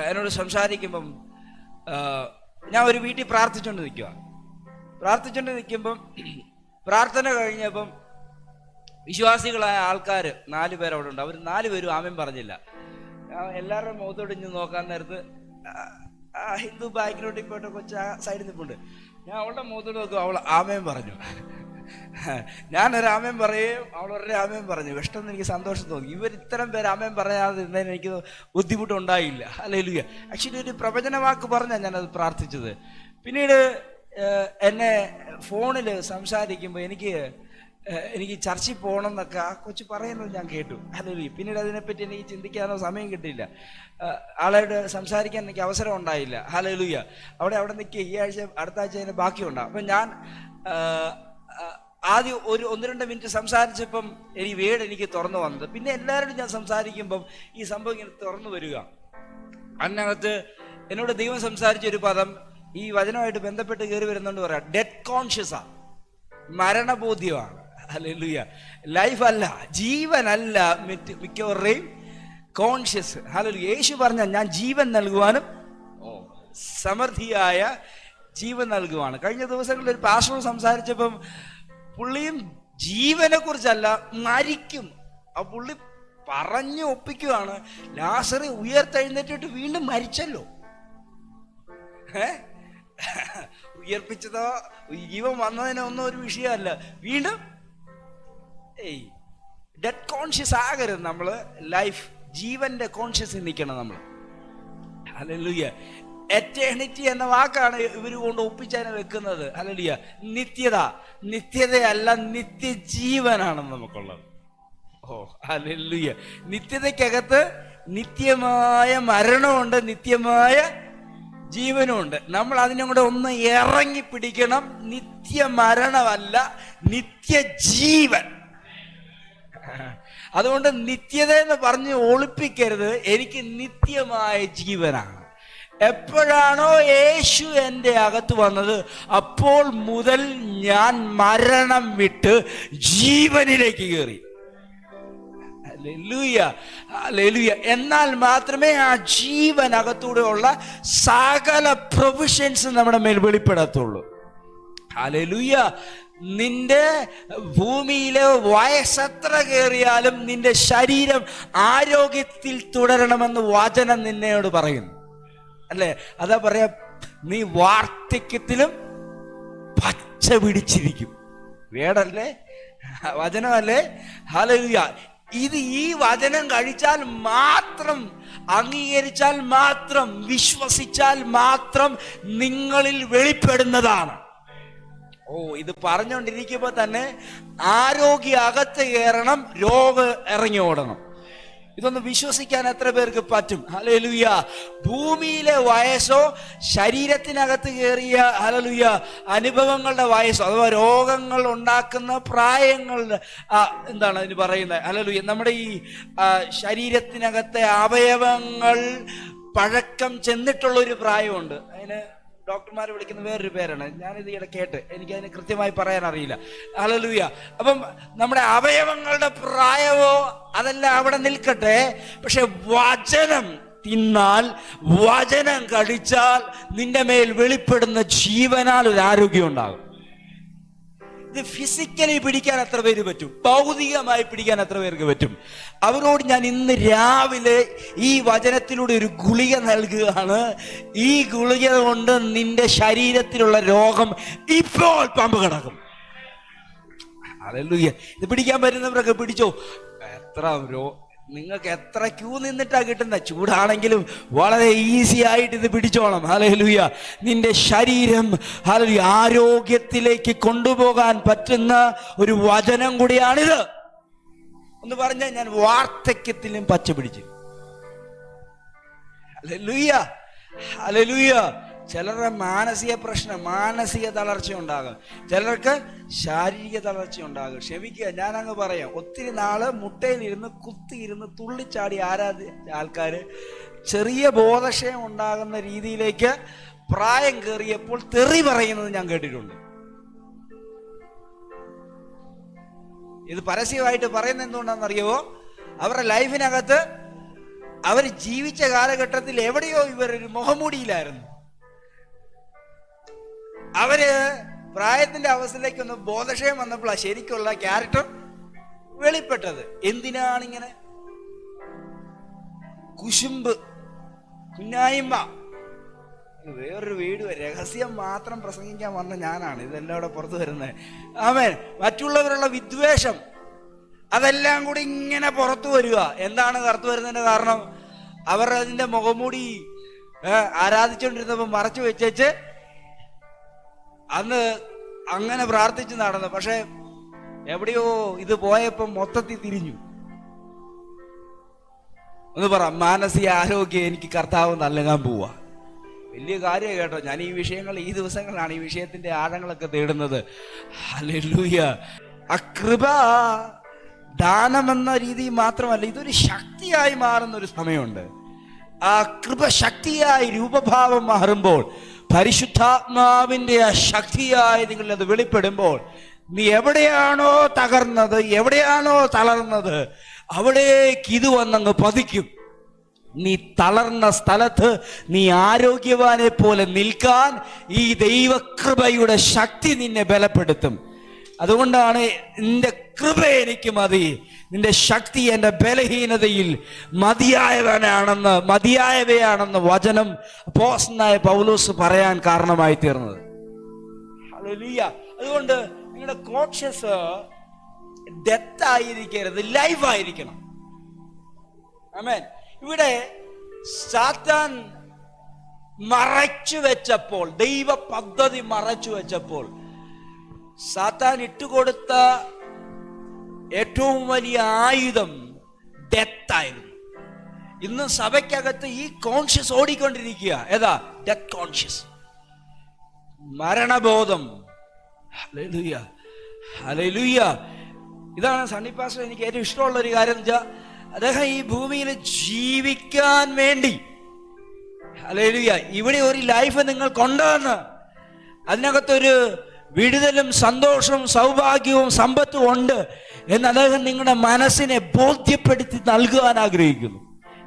എന്നോട് സംസാരിക്കുമ്പം ഞാൻ ഒരു വീട്ടിൽ പ്രാർത്ഥിച്ചുകൊണ്ട് നിൽക്കുമ്പം പ്രാർത്ഥന കഴിഞ്ഞപ്പം വിശ്വാസികളായ ആൾക്കാർ 4 പേർ അവിടെ ഉണ്ട്. അവർ 4 പേരും ആമേൻ പറഞ്ഞില്ല. എല്ലാവരുടെ മുഖത്തോടിഞ്ഞ് നോക്കാൻ നേരത്ത് ഹിന്ദു ബാക്ക്ഗ്രൗണ്ടിൽ പോയിട്ട് കൊച്ചു സൈഡിൽ നിൽപ്പുണ്ട്. ഞാൻ അവളുടെ മുഖത്തോട് നോക്കും, അവൾ ആമേൻ പറഞ്ഞു. ഞാനൊരു ആമേൻ പറയുകയും അവളൊരു ആമേൻ പറഞ്ഞു. പെട്ടെന്ന് എനിക്ക് സന്തോഷം തോന്നി. ഇവർ ഇത്തരം പേര് ആമേൻ പറയാതെ ഇരുന്നതിന് എനിക്ക് ബുദ്ധിമുട്ടുണ്ടായില്ല. ഹല്ലേലൂയ. ആക്ച്വലി ഒരു പ്രവചന വാക്ക് പറഞ്ഞാൽ ഞാനത് പ്രാർത്ഥിച്ചത്. പിന്നീട് എന്നെ ഫോണിൽ സംസാരിക്കുമ്പോൾ എനിക്ക് ചർച്ചിൽ പോകണം എന്നൊക്കെ ആ കൊച്ചു പറയുന്നത് ഞാൻ കേട്ടു. ഹല്ലേലൂയ. പിന്നീട് അതിനെപ്പറ്റി എനിക്ക് ചിന്തിക്കാനോ സമയം കിട്ടിയില്ല. ആളോട് സംസാരിക്കാൻ എനിക്ക് അവസരം ഉണ്ടായില്ല. ഹല്ലേലൂയ. അവിടെ നിൽക്കുക. ഈ ആഴ്ച അടുത്ത ആഴ്ച അതിന് ബാക്കിയുണ്ടാകും. അപ്പം ഞാൻ ആദ്യം 1-2 മിനിറ്റ് സംസാരിച്ചപ്പം എനിക്ക് തുറന്നു വന്നത്. പിന്നെ എല്ലാവരോടും ഞാൻ സംസാരിക്കുമ്പം ഈ സംഭവം ഇങ്ങനെ തുറന്നു വരിക. അതിനകത്ത് എന്നോട് ദൈവം സംസാരിച്ചൊരു പദം ഈ വചനമായിട്ട് ബന്ധപ്പെട്ട് കയറി വരുന്നുണ്ട്. പറയാം, ഡെഡ് കോൺഷ്യസാ, മരണബോധ്യമാണ്. ഹല്ലേലൂയ. ലൈഫ് അല്ല, ജീവനല്ല മിക്കവരുടെയും കോൺഷ്യസ്. ഹല്ലേലൂയ. യേശു പറഞ്ഞ ഞാൻ ജീവൻ നൽകുവാനും സമൃദ്ധിയായ ജീവൻ നൽകുവാണ്. കഴിഞ്ഞ ദിവസങ്ങളിൽ ഒരു പാസ്റ്റർ സംസാരിച്ചപ്പം പുള്ളിയും ജീവനെ കുറിച്ചല്ല, മരിക്കും. ആ പുള്ളി പറഞ്ഞു ഒപ്പിക്കുവാണ്. ലാസറ് ഉയർത്തെഴുന്നേറ്റിട്ട് വീണ്ടും മരിച്ചല്ലോ. ഉയർപ്പിച്ചതോ ജീവൻ വന്നതിനൊന്നും ഒരു വിഷയമല്ല. വീണ്ടും ഡെഡ് കോൺഷ്യസ് ആകരുത് നമ്മൾ. ലൈഫ് ജീവന്റെ കോൺഷ്യസ് നിൽക്കണം നമ്മൾ. ഹല്ലേലൂയ. എറ്റേണിറ്റി എന്ന വാക്കാണ് ഇവർ കൊണ്ട് ഒപ്പിച്ചതിനെ വെക്കുന്നത്. ഹല്ലേലൂയ. നിത്യതയല്ല, നിത്യജീവനാണ് നമുക്കുള്ളത്. ഹല്ലേലൂയ. നിത്യതയ്ക്കകത്ത് നിത്യമായ മരണമുണ്ട്, നിത്യമായ ജീവനുമുണ്ട്. നമ്മൾ അതിനും കൂടെ ഒന്ന് ഇറങ്ങി പിടിക്കണം. നിത്യമരണമല്ല, നിത്യജീവൻ. അതുകൊണ്ട് നിത്യത എന്ന് പറഞ്ഞ് ഒളിപ്പിക്കരുത്. എനിക്ക് നിത്യമായ ജീവനാണ്. എപ്പോഴാണോ യേശു എൻ്റെ അകത്ത് വന്നത് അപ്പോൾ മുതൽ ഞാൻ മരണം വിട്ട് ജീവനിലേക്ക് കയറി. Hallelujah, hallelujah. എന്നാൽ മാത്രമേ ആ ജീവനകത്തൂടെ ഉള്ള സകല പ്രൊവിഷൻസ് നമ്മുടെ മേൽ വെളിപ്പെടത്തുള്ളൂ. ഹല്ലേലൂയ. നിന്റെ ഭൂമിയിലെ വയസ്സെത്ര കയറിയാലും നിന്റെ ശരീരം ആരോഗ്യത്തിൽ തുടരണമെന്ന് വചനം നിന്നോട് പറയുന്നു. അല്ലേ? അതാ പറയാ, നീ വാർദ്ധക്യത്തിലും പച്ച പിടിച്ചിരിക്കും. വേടല്ലേ, വചനമല്ലേ? ഹല്ലേലൂയ. ഇത് ഈ വചനം കഴിച്ചാൽ മാത്രം, അംഗീകരിച്ചാൽ മാത്രം, വിശ്വസിച്ചാൽ മാത്രം നിങ്ങളിൽ വെളിപ്പെടുന്നതാണ്. ഇത് പറഞ്ഞുകൊണ്ടിരിക്കുമ്പോൾ തന്നെ ആരോഗ്യ അകത്ത് കയറണം, രോഗം ഇറങ്ങി ഓടണം. ഇതൊന്ന് വിശ്വസിക്കാൻ എത്ര പേർക്ക് പറ്റും? ഹല്ലേലൂയ. ഭൂമിയിലെ വയസ്സോ ശരീരത്തിനകത്ത് കയറിയ ഹല്ലേലൂയ അനുഭവങ്ങളുടെ വയസ്സോ അഥവാ രോഗങ്ങൾ ഉണ്ടാക്കുന്ന പ്രായങ്ങളുടെ എന്താണ് അതിന് പറയുന്നത്? ഹല്ലേലൂയ. നമ്മുടെ ഈ ശരീരത്തിനകത്തെ അവയവങ്ങൾ പഴക്കം ചെന്നിട്ടുള്ളൊരു പ്രായമുണ്ട്. അതിന് ഡോക്ടർമാർ വിളിക്കുന്ന വേറൊരു പേരാണ്. ഞാനിത് ഇവിടെ കേട്ട് എനിക്കതിന് കൃത്യമായി പറയാൻ അറിയില്ല. ഹല്ലേലൂയ. അപ്പം നമ്മുടെ അവയവങ്ങളുടെ പ്രായമോ അതെല്ലാം അവിടെ നിൽക്കട്ടെ, പക്ഷെ വചനം തിന്നാൽ, വചനം കഴിച്ചാൽ നിന്റെ മേൽ വെളിപ്പെടുന്ന ജീവനാൽ ഒരു ആരോഗ്യം ഉണ്ടാകും. ഇത് ഫിസിക്കലി പിടിക്കാൻ എത്ര പേര് പറ്റും? ഭൗതികമായി പിടിക്കാൻ എത്ര പേർക്ക് പറ്റും? അവരോട് ഞാൻ ഇന്ന് രാവിലെ ഈ വചനത്തിലൂടെ ഒരു ഗുളിക നൽകുകയാണ്. ഈ ഗുളിക കൊണ്ട് നിന്റെ ശരീരത്തിലുള്ള രോഗം ഇപ്പോൾ പമ്പ് കിടക്കും. ഹല്ലേലൂയ. ഇത് പിടിക്കാൻ പറ്റുന്നവരൊക്കെ പിടിച്ചോ. നിങ്ങൾക്ക് എത്ര ക്യൂ നിന്നിട്ടാ കിട്ടുന്ന, ചൂടാണെങ്കിലും വളരെ ഈസി ആയിട്ട് ഇത് പിടിച്ചോണം. ഹല്ലേലൂയ. നിന്റെ ശരീരം ഹല്ലേലൂയ ആരോഗ്യത്തിലേക്ക് കൊണ്ടുപോകാൻ പറ്റുന്ന ഒരു വചനം കൂടിയാണിത്. ഒന്ന് പറഞ്ഞാൽ ഞാൻ വാർദ്ധക്യത്തിലും പച്ച പിടിച്ചു. Hallelujah, hallelujah. ചിലരുടെ മാനസിക പ്രശ്നം, മാനസിക തളർച്ച ഉണ്ടാകും, ചിലർക്ക് ശാരീരിക തളർച്ച ഉണ്ടാകും. ക്ഷമിക്കുക, ഞാനങ്ങ് പറയാം. ഒത്തിരി നാള് മുട്ടയിലിരുന്ന് കുത്തിയിരുന്ന് തുള്ളിച്ചാടി ആരാധിച്ച ആൾക്കാര് ചെറിയ ബോധക്ഷയം ഉണ്ടാകുന്ന രീതിയിലേക്ക് പ്രായം കയറിയപ്പോൾ തെറി പറയുന്നത് ഞാൻ കേട്ടിട്ടുണ്ട്. ഇത് പരസ്യമായിട്ട് പറയുന്നത് എന്തുകൊണ്ടാണെന്നറിയുമോ? അവരുടെ ലൈഫിനകത്ത് അവർ ജീവിച്ച കാലഘട്ടത്തിൽ എവിടെയോ ഇവരൊരു മുഖംമൂടിയിലായിരുന്നു. അവര് പ്രായത്തിന്റെ അവസ്ഥയിലേക്ക് ഒന്ന് ബോധക്ഷയം വന്നപ്പോഴാണ് ശരിക്കുള്ള ക്യാരക്ടർ വെളിപ്പെട്ടത്. എന്തിനാണിങ്ങനെ കുശുമ്പ്, കുഞ്ഞായ്മ? വേറൊരു വീട് രഹസ്യം മാത്രം പ്രസംഗിക്കാൻ വന്ന ഞാനാണ് ഇതെല്ലാം ഇവിടെ പുറത്തു വരുന്നത്. ആമേൻ. മറ്റുള്ളവരുള്ള വിദ്വേഷം അതെല്ലാം കൂടി ഇങ്ങനെ പുറത്തു വരിക. എന്താണ് പുറത്തു വരുന്നതിന്റെ കാരണം? അവർ അതിന്റെ മുഖംമൂടി ആരാധിച്ചുകൊണ്ടിരുന്നപ്പോൾ മറച്ചു വെച്ചേച്ച് അന്ന് അങ്ങനെ പ്രാർത്ഥിച്ച് നടന്നു. പക്ഷെ എവിടെയോ ഇത് പോയപ്പോൾ മൊത്തത്തിൽ തിരിഞ്ഞു. ഒന്ന് പറ, മാനസിക ആരോഗ്യം എനിക്ക് കർത്താവ് നൽകാൻ പോവാ. വലിയ കാര്യം കേട്ടോ. ഞാൻ ഈ വിഷയങ്ങൾ ഈ ദിവസങ്ങളാണ് ഈ വിഷയത്തിന്റെ ആഴങ്ങളൊക്കെ തേടുന്നത്. ഹല്ലേലൂയ. ആ കൃപ ദാനമെന്ന രീതി മാത്രമല്ല, ഇതൊരു ശക്തിയായി മാറുന്ന ഒരു സമയമുണ്ട്. ആ കൃപ ശക്തിയായി രൂപഭാവം മാറുമ്പോൾ, പരിശുദ്ധാത്മാവിന്റെ ആ ശക്തിയായി നിങ്ങൾ അത് വെളിപ്പെടുമ്പോൾ, നീ എവിടെയാണോ തകർന്നത്, എവിടെയാണോ തളർന്നത്, അവിടേക്ക് ഇത് വന്നങ്ങ് പതിക്കും. നീ തളർന്ന സ്ഥലത്ത് നീ ആരോഗ്യവാനെ പോലെ നിൽക്കാൻ ഈ ദൈവകൃപയുടെ ശക്തി നിന്നെ ബലപ്പെടുത്തും. അതുകൊണ്ടാണ് നിന്റെ കൃപ എനിക്ക് മതി, നിന്റെ ശക്തി എൻ്റെ ബലഹീനതയിൽ മതിയായവയാണെന്ന് വചനം അപ്പോസ്തലനായ പൗലോസ് പറയാൻ കാരണമായി തീർന്നത്. ഹല്ലേലൂയ. അതുകൊണ്ട് നിങ്ങളുടെ കോൺഷ്യസ് ഡെത്ത് ആയിരിക്കരുത്, ലൈഫ് ആയിരിക്കണം. ആമേൻ. ഇവിടെ സാത്താൻ മറച്ചു വെച്ചപ്പോൾ, ദൈവ പദ്ധതി മറച്ചു വെച്ചപ്പോൾ, സാത്താൻ ഇട്ടുകൊടുത്ത ഏറ്റവും വലിയ ആയുധം ഡെത്തായിരുന്നു. ഇന്ന് സഭയ്ക്കകത്ത് ഈ കോൺഷ്യസ് ഓടിക്കൊണ്ടിരിക്കുക. ഏതാ? ഡെത്ത് കോൺഷ്യസ്, മരണബോധം. Hallelujah, hallelujah. ഇതാണ് സണ്ണി പാസ്റ്റർ എനിക്ക് ഏറ്റവും ഇഷ്ടമുള്ള ഒരു കാര്യം എന്ന് വെച്ചാൽ, അദ്ദേഹം ഈ ഭൂമിയിൽ ജീവിക്കാൻ വേണ്ടി, ഹല്ലേലൂയ, ഇവിടെ ഒരു ലൈഫ് നിങ്ങൾ കൊണ്ടുവന്ന് അതിനകത്തൊരു വിടുതലും സന്തോഷവും സൗഭാഗ്യവും സമ്പത്തും ഉണ്ട് എന്ന് അദ്ദേഹം നിങ്ങളുടെ മനസ്സിനെ ബോധ്യപ്പെടുത്തി നൽകുവാൻ ആഗ്രഹിക്കുന്നു.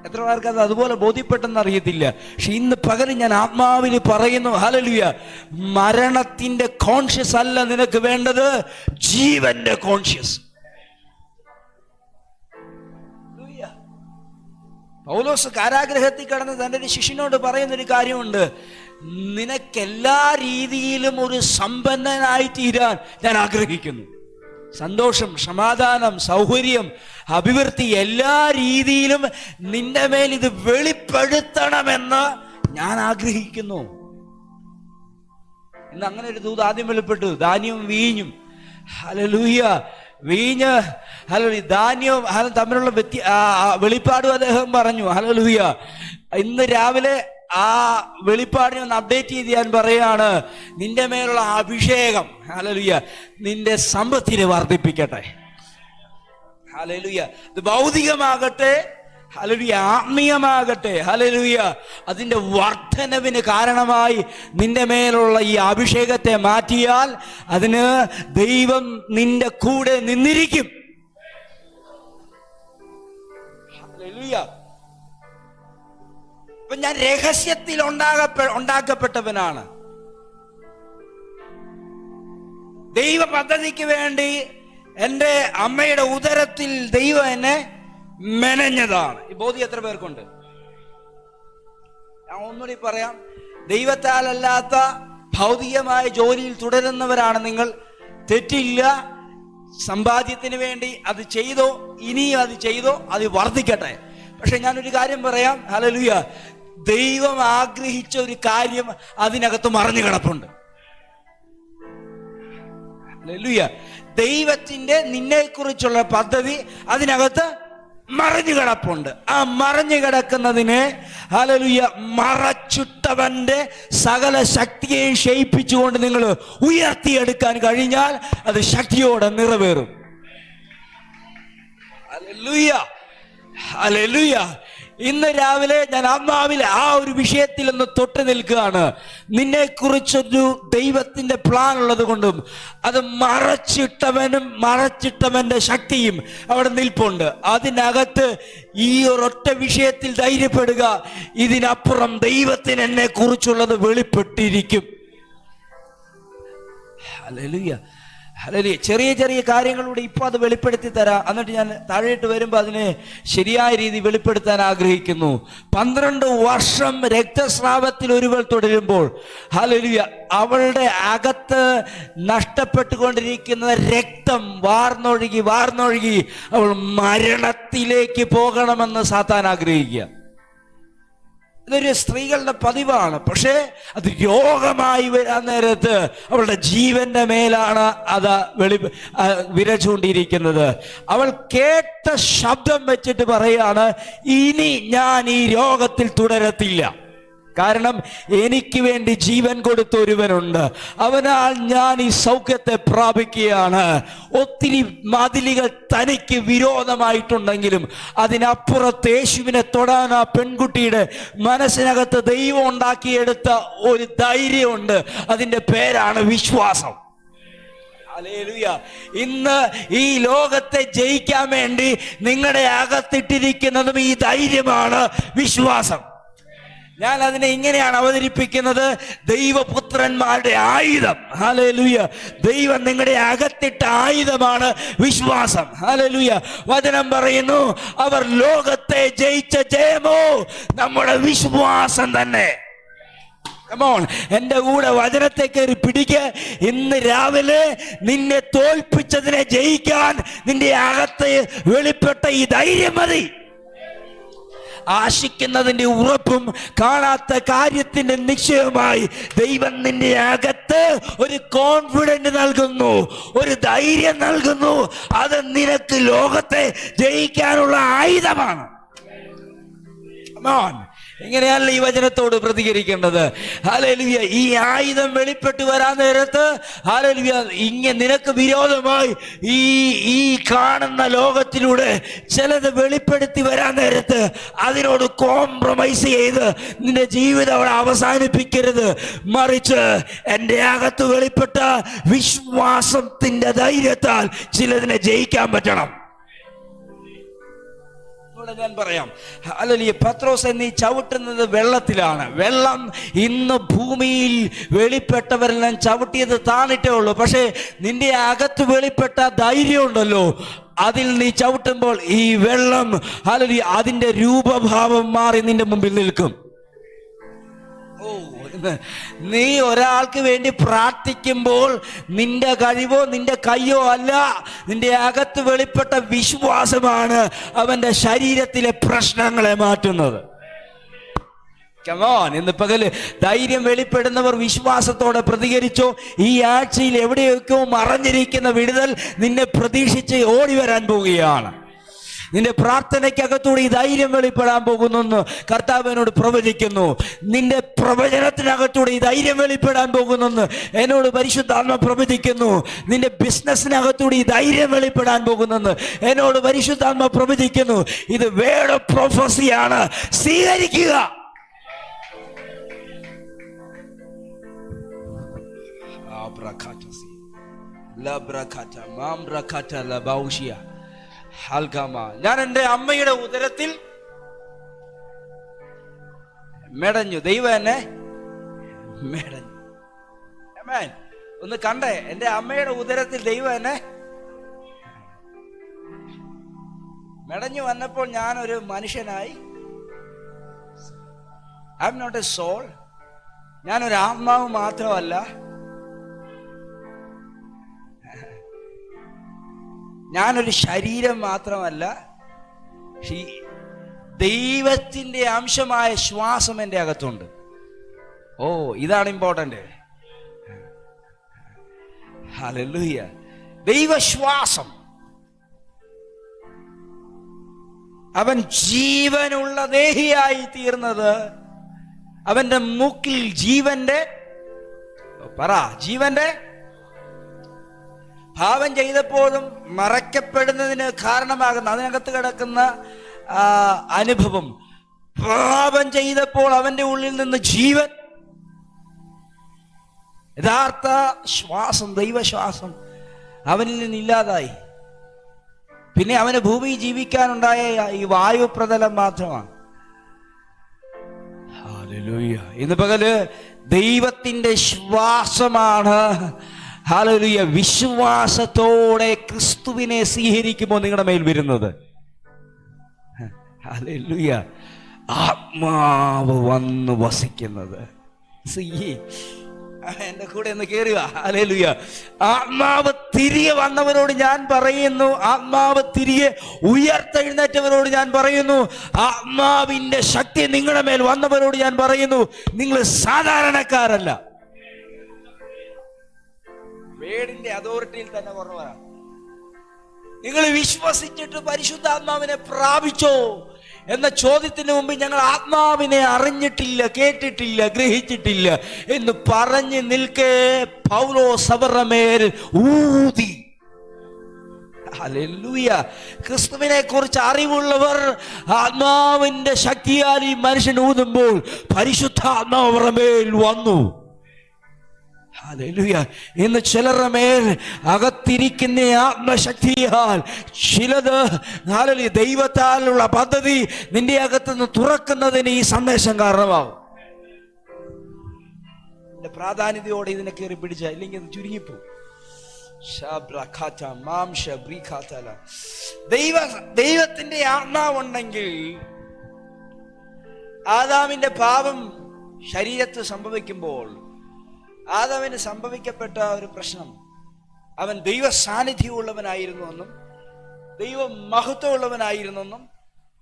എത്ര പേർക്ക് അത് അതുപോലെ ബോധ്യപ്പെട്ടെന്ന് അറിയത്തില്ല. പക്ഷെ ഇന്ന് പകരം ഞാൻ ആത്മാവിൽ പറയുന്നു, ഹല്ലേലൂയ, മരണത്തിന്റെ കോൺഷ്യസ് അല്ല നിനക്ക് വേണ്ടത്, ജീവന്റെ കോൺഷ്യസ്. പൗലോസ് കാരാഗ്രഹത്തിൽ കിടന്ന് തൻ്റെ ഒരു ശിഷ്യനോട് പറയുന്നൊരു കാര്യമുണ്ട്, നിനക്കെല്ലാ രീതിയിലും ഒരു സമ്പന്നനായി തീരാൻ ഞാൻ ആഗ്രഹിക്കുന്നു. സന്തോഷം, സമാധാനം, സൗകര്യം, അഭിവൃദ്ധി, എല്ലാ രീതിയിലും നിന്റെ മേൽ ഇത് വെളിപ്പെടുത്തണമെന്ന് ഞാൻ ആഗ്രഹിക്കുന്നു. ഇന്ന് അങ്ങനെ ഒരു ദൂത് ആദ്യം വെളിപ്പെട്ടു, ധാന്യവും വീഞ്ഞും. ഹല്ലേലൂയ. വീഞ്ഞ്, ഹല്ലേലൂയ, ധാന്യവും തമ്മിലുള്ള വെളിപ്പാടും അദ്ദേഹം പറഞ്ഞു. ഹല്ലേലൂയ. ഇന്ന് രാവിലെ ആ വെളിപ്പാടിനെ ഒന്ന് അപ്ഡേറ്റ് ചെയ്ത് ഞാൻ പറയാണ്, നിന്റെ മേലുള്ള അഭിഷേകം, ഹല്ലേലൂയ, നിന്റെ സമ്പത്തിനെ വർദ്ധിപ്പിക്കട്ടെ. ഹല്ലേലൂയ. ഇത് ഭൗതികമാകട്ടെ, ഹല്ലേലൂയ. ആത്മീയമാകട്ടെ, ഹല്ലേലൂയ, അതിൻ്റെ വർധനവിന് കാരണമായി നിന്റെ മേലുള്ള ഈ അഭിഷേകത്തെ മാറ്റിയാൽ അതിന് ദൈവം നിന്റെ കൂടെ നിന്നിരിക്കും. ഹല്ലേലൂയ. അപ്പൊ ഞാൻ രഹസ്യത്തിൽ ഉണ്ടാക്കപ്പെട്ടവനാണ്. ദൈവ പദ്ധതിക്ക് വേണ്ടി എൻ്റെ അമ്മയുടെ ഉദരത്തിൽ ദൈവം എന്നെ മെനഞ്ഞതാണ്. ഈ ബോധ്യം എത്ര പേർക്കുണ്ട്? ഞാൻ ഒന്നുകൂടി പറയാം. ദൈവത്താലല്ലാത്ത ഭൗതികമായ ജോലിയിൽ തുടരുന്നവരാണ് നിങ്ങൾ. തെറ്റില്ല. സമ്പാദ്യത്തിന് വേണ്ടി അത് ചെയ്തോ, ഇനിയും അത് ചെയ്തോ, അത് വർദ്ധിക്കട്ടെ. പക്ഷെ ഞാനൊരു കാര്യം പറയാം. ഹല്ലേലൂയ. ദൈവം ആഗ്രഹിച്ച ഒരു കാര്യം അതിനകത്ത് മറഞ്ഞു കിടപ്പുണ്ട്. ഹല്ലേലൂയ. ദൈവത്തിന്റെ നിന്നെ കുറിച്ചുള്ള പദ്ധതി അതിനകത്ത് മറഞ്ഞു കിടപ്പുണ്ട്. ആ മറഞ്ഞു കിടക്കുന്നതിനെ ഹല്ലേലൂയ മറച്ചുട്ടവന്റെ സകല ശക്തിയെയും ക്ഷയിപ്പിച്ചുകൊണ്ട് നിങ്ങൾ ഉയർത്തിയെടുക്കാൻ കഴിഞ്ഞാൽ അത് ശക്തിയോടെ നിറവേറും. Hallelujah, hallelujah. ഇന്ന് രാവിലെ ഞാൻ ആത്മാവിൽ ആ ഒരു വിഷയത്തിൽ ഒന്ന് തൊട്ട് നിൽക്കുകയാണ്. നിന്നെ കുറിച്ചൊരു ദൈവത്തിന്റെ പ്ലാൻ ഉള്ളത് കൊണ്ടും അത് മറച്ചിട്ടവന്റെ ശക്തിയും അവിടെ നിൽപ്പുണ്ട്. അതിനകത്ത് ഈ ഒരൊറ്റ വിഷയത്തിൽ ധൈര്യപ്പെടുക. ഇതിനപ്പുറം ദൈവത്തിന് എന്നെ കുറിച്ചുള്ളത് വെളിപ്പെട്ടിരിക്കും. Hallelujah, hallelujah. ചെറിയ ചെറിയ കാര്യങ്ങളിലൂടെ ഇപ്പോൾ അത് വെളിപ്പെടുത്തി തരാം. എന്നിട്ട് ഞാൻ താഴേട്ട് വരുമ്പോൾ അതിനെ ശരിയായ രീതി വെളിപ്പെടുത്താൻ ആഗ്രഹിക്കുന്നു. 12 വർഷം രക്തസ്രാവത്തിൽ ഒരുവൾ തുടരുമ്പോൾ ഹല്ലേലൂയ അവളുടെ അകത്ത് നഷ്ടപ്പെട്ടുകൊണ്ടിരിക്കുന്ന രക്തം വാർന്നൊഴുകി അവൾ മരണത്തിലേക്ക് പോകണമെന്ന് സാത്താൻ ആഗ്രഹിക്കുക. ഇതൊരു സ്ത്രീകളുടെ പതിവാണ്. പക്ഷേ അത് രോഗമായി വരാൻ നേരത്ത് അവളുടെ ജീവന്റെ മേലാണ് അത് വിരചൂണ്ടിയിരിക്കുന്നത്. അവൾ കേട്ട ശബ്ദം വെച്ചിട്ട് പറയാണ്, ഇനി ഞാൻ ഈ രോഗത്തിൽ തുടരത്തില്ല. കാരണം എനിക്ക് വേണ്ടി ജീവൻ കൊടുത്ത ഒരുവനുണ്ട്. അവനാൽ ഞാൻ ഈ സൗഖ്യത്തെ പ്രാപിക്കുകയാണ്. ഒത്തിരി മതിലുകൾ തനിക്ക് വിരോധമായിട്ടുണ്ടെങ്കിലും അതിനപ്പുറത്ത് യേശുവിനെ തൊടാൻ ആ പെൺകുട്ടിയുടെ മനസ്സിനകത്ത് ദൈവം ഉണ്ടാക്കിയെടുത്ത ഒരു ധൈര്യമുണ്ട്. അതിൻ്റെ പേരാണ് വിശ്വാസം. ഹല്ലേലൂയ. ഇന്ന് ഈ ലോകത്തെ ജയിക്കാൻ വേണ്ടി നിങ്ങളുടെ അകത്തിട്ടിരിക്കുന്നതും ഈ ധൈര്യമാണ്, വിശ്വാസം. ഞാൻ അതിനെ ഇങ്ങനെയാണ് അവതരിപ്പിക്കുന്നത്: ദൈവപുത്രന്മാരുടെ ആയുധം. ഹല്ലേലൂയ. ദൈവം നിങ്ങളുടെ അകത്തിട്ട ആയുധമാണ് വിശ്വാസം. ഹല്ലേലൂയ. വചനം പറയുന്നു, അവർ ലോകത്തെ ജയിച്ച ജയമോ നമ്മുടെ വിശ്വാസം തന്നെ. കമോൺ, എൻ്റെ കൂടെ വചനത്തെ കയറി പിടിക്ക്. ഇന്ന് രാവിലെ നിന്നെ തോൽപ്പിച്ചതിനെ ജയിക്കാൻ നിന്റെ അകത്ത് വെളിപ്പെട്ട ഈ ധൈര്യം മതി. ആശിക്കുന്നതിന്റെ ഉറപ്പും കാണാത്ത കാര്യത്തിന്റെ നിശ്ചയവുമായി ദൈവം നിന്റെ അകത്ത് ഒരു കോൺഫിഡൻസ് നൽകുന്നു, ഒരു ധൈര്യം നൽകുന്നു. അത് നിനക്ക് ലോകത്തെ ജയിക്കാനുള്ള ആയുധമാണ്. ഇങ്ങനെയല്ല ഈ വചനത്തോട് പ്രതികരിക്കേണ്ടത്. ഹല്ലേലൂയ. ഈ ആയുധം വെളിപ്പെട്ട് വരാൻ നേരത്ത് ഹല്ലേലൂയ നിനക്ക് വിരോധമായി ഈ കാണുന്ന ലോകത്തിലൂടെ ചിലത് വെളിപ്പെടുത്തി വരാൻ നേരത്ത് അതിനോട് കോംപ്രമൈസ് ചെയ്ത് നിന്റെ ജീവിതം അവിടെ അവസാനിപ്പിക്കരുത്. മറിച്ച് എൻ്റെ അകത്ത് വെളിപ്പെട്ട വിശ്വാസത്തിന്റെ ധൈര്യത്താൽ ചിലതിനെ ജയിക്കാൻ പറ്റണം. ഞാൻ പറയാം, ഹല്ലേലൂയ. പത്രോസ് എന്നീ ചവിട്ടുന്നത് വെള്ളത്തിലാണ്. വെള്ളം ഇന്ന് ഭൂമിയിൽ വെളിപ്പെട്ടവരെല്ലാം ചവിട്ടിയത് താണിട്ടേ ഉള്ളൂ. പക്ഷേ നിന്റെ അകത്ത് വെളിപ്പെട്ട ധൈര്യം ഉണ്ടല്ലോ, അതിൽ നീ ചവിട്ടുമ്പോൾ ഈ വെള്ളം ഹല്ലേലൂയ അതിന്റെ രൂപഭാവം മാറി നിന്റെ മുമ്പിൽ നിൽക്കും. നീ ഒരാൾക്ക് വേണ്ടി പ്രാർത്ഥിക്കുമ്പോൾ നിന്റെ കഴിവോ നിന്റെ കയ്യോ അല്ല, നിന്റെ അകത്ത് വെളിപ്പെട്ട വിശ്വാസമാണ് അവന്റെ ശരീരത്തിലെ പ്രശ്നങ്ങളെ മാറ്റുന്നത്. ഇന്ന് പകല് ധൈര്യം വെളിപ്പെടുന്നവർ വിശ്വാസത്തോടെ പ്രതികരിച്ചോ. ഈ ആഴ്ചയിൽ എവിടെയൊക്കെയോ മറഞ്ഞിരിക്കുന്ന വിടുതൽ നിന്നെ പ്രതീക്ഷിച്ച് ഓടി വരാൻ പോവുകയാണ്. നിന്റെ പ്രാർത്ഥനയ്ക്കകത്തൂടെ ഈ ധൈര്യം വെളിപ്പെടാൻ പോകുന്നു. കർത്താവ് എന്നോട് പ്രവചിക്കുന്നു. നിന്റെ പ്രവചനത്തിനകത്തൂടെ ഈ ധൈര്യം വെളിപ്പെടാൻ പോകുന്നു. എന്നോട് പരിശുദ്ധാത്മ പ്രവചിക്കുന്നു. നിന്റെ ബിസിനസ്സിനകത്തൂടെ ഈ ധൈര്യം വെളിപ്പെടാൻ പോകുന്നു. എന്നോട് പരിശുദ്ധാത്മ പ്രവചിക്കുന്നു. ഇത് വേർഡ് ഓഫ് പ്രൊഫസിയാണ്. സ്വീകരിക്കുക. ഞാൻ എൻ്റെ അമ്മയുടെ ഉദരത്തിൽ മെടഞ്ഞു. ദൈവം എന്നെ മെടഞ്ഞു. ആമേൻ. ഒന്ന് കണ്ടേ, എൻ്റെ അമ്മയുടെ ഉദരത്തിൽ ദൈവം എന്നെ മെടഞ്ഞു വന്നപ്പോൾ ഞാനൊരു മനുഷ്യനായി. I am not a soul. ഞാനൊരു ആത്മാവ് മാത്രമല്ല, ഞാനൊരു ശരീരം മാത്രമല്ല, ദൈവത്തിന്റെ അംശമായ ശ്വാസം എൻ്റെ അകത്തുണ്ട്. ഓ, ഇതാണ് ഇമ്പോർട്ടന്റ്. ഹല്ലേലൂയ. ദൈവശ്വാസം. അവൻ ജീവനുള്ള ദേഹിയായി തീർന്നത് അവന്റെ മൂക്കിൽ ജീവന്റെ പാപം ചെയ്തപ്പോഴും മറയ്ക്കപ്പെടുന്നതിന് കാരണമാകുന്ന അതിനകത്ത് കിടക്കുന്ന അനുഭവം. പാപം ചെയ്തപ്പോൾ അവന്റെ ഉള്ളിൽ നിന്ന് ജീവൻ, യഥാർത്ഥ ശ്വാസം, ദൈവശ്വാസം അവനിൽ നിന്നില്ലാതായി. പിന്നെ അവന് ഭൂമി ജീവിക്കാനുണ്ടായ ഈ വായുപ്രതലം മാത്രമാണ്. ഹല്ലേലൂയ. ഇന്ന് പകല് ദൈവത്തിന്റെ ശ്വാസമാണ്. ഹല്ലേലൂയ. വിശ്വാസത്തോടെ ക്രിസ്തുവിനെ സ്വീകരിക്കുമ്പോൾ നിങ്ങളുടെ മേൽ വരുന്നത്. ഹല്ലേലൂയ. ആത്മാവ് വന്ന് വസിക്കുന്നത്. എന്റെ കൂടെ ഒന്ന് കേറുക. ഹല്ലേലൂയ. ആത്മാവ് തിരികെ വന്നവരോട് ഞാൻ പറയുന്നു, ആത്മാവ് തിരികെ ഉയർത്തെഴുന്നേറ്റവരോട് ഞാൻ പറയുന്നു, ആത്മാവിന്റെ ശക്തി നിങ്ങളുടെ മേൽ വന്നവരോട് ഞാൻ പറയുന്നു, നിങ്ങൾ സാധാരണക്കാരല്ല. വേടിന്റെ അതോറിറ്റിയിൽ തന്നെ കുറവാണ്. നിങ്ങൾ വിശ്വസിച്ചിട്ട് പരിശുദ്ധാത്മാവിനെ പ്രാപിച്ചോ എന്ന ചോദ്യത്തിന് മുമ്പ് ഞങ്ങൾ ആത്മാവിനെ അറിഞ്ഞിട്ടില്ല, കേട്ടിട്ടില്ല, ഗ്രഹിച്ചിട്ടില്ല എന്ന് പറഞ്ഞ് നിൽക്കെ പൗലോസ് അവരുടെ മേൽ ഊതി. ഹല്ലേലൂയ. ക്രിസ്തുവിനെ കുറിച്ച് അറിവുള്ളവർ ആത്മാവിന്റെ ശക്തിയാൽ ഈ മനുഷ്യൻ ഊതുമ്പോൾ പരിശുദ്ധാത്മാവ് അവരുടെ മേൽ വന്നു. ഹല്ലേലൂയ. ഇന്ന് ചിലരുടെ മേൽ അകത്തിരിക്കുന്ന ആത്മശക്തിയാൽ ചിലത് ഹല്ലേലൂയ ദൈവത്താലുള്ള പദ്ധതി നിന്റെ അകത്തുനിന്ന് തുറക്കുന്നതിന് ഈ സന്ദേശം കാരണമാവും. പ്രാധാന്യതയോടെ ഇതിനെ കയറി പിടിച്ച, ഇല്ലെങ്കിൽ ഇത് ചുരുങ്ങിപ്പോ. ദൈവത്തിന്റെ ആത്മാവുണ്ടെങ്കിൽ ആദാമിന്റെ പാപം ശരീരത്തിൽ സംഭവിക്കുമ്പോൾ ആദാമിന് സംഭവിക്കപ്പെട്ട ഒരു പ്രശ്നം, അവൻ ദൈവ സാന്നിധ്യമുള്ളവനായിരുന്നു എന്നും ദൈവ മഹത്വമുള്ളവനായിരുന്നു എന്നും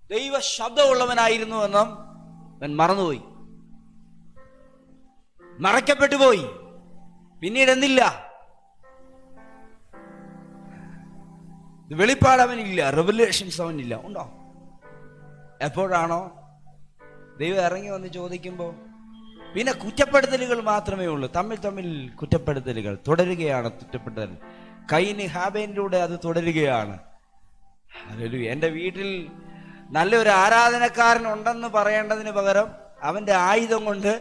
ദൈവ ശബ്ദമുള്ളവനായിരുന്നു എന്നും അവൻ മറന്നുപോയി, മറയ്ക്കപ്പെട്ടു പോയി. പിന്നീട് എന്തില്ല? വെളിപ്പാട് അവനില്ല, റെവലേഷൻസ് അവനില്ല. ഉണ്ടോ? എപ്പോഴാണോ ദൈവം ഇറങ്ങി വന്ന് ചോദിക്കുമ്പോൾ പിന്നെ കുറ്റപ്പെടുത്തലുകൾ മാത്രമേ ഉള്ളൂ. തമ്മിൽ കുറ്റപ്പെടുത്തലുകൾ തുടരുകയാണ്. കുറ്റപ്പെടുത്തൽ കൈന് ഹാബേനിലൂടെ അത് തുടരുകയാണ്. ഹല്ലേലൂയ. എൻ്റെ വീട്ടിൽ നല്ലൊരു ആരാധനക്കാരൻ ഉണ്ടെന്ന് പറയേണ്ടതിന് പകരം അവൻ്റെ ആയുധം കൊണ്ട്,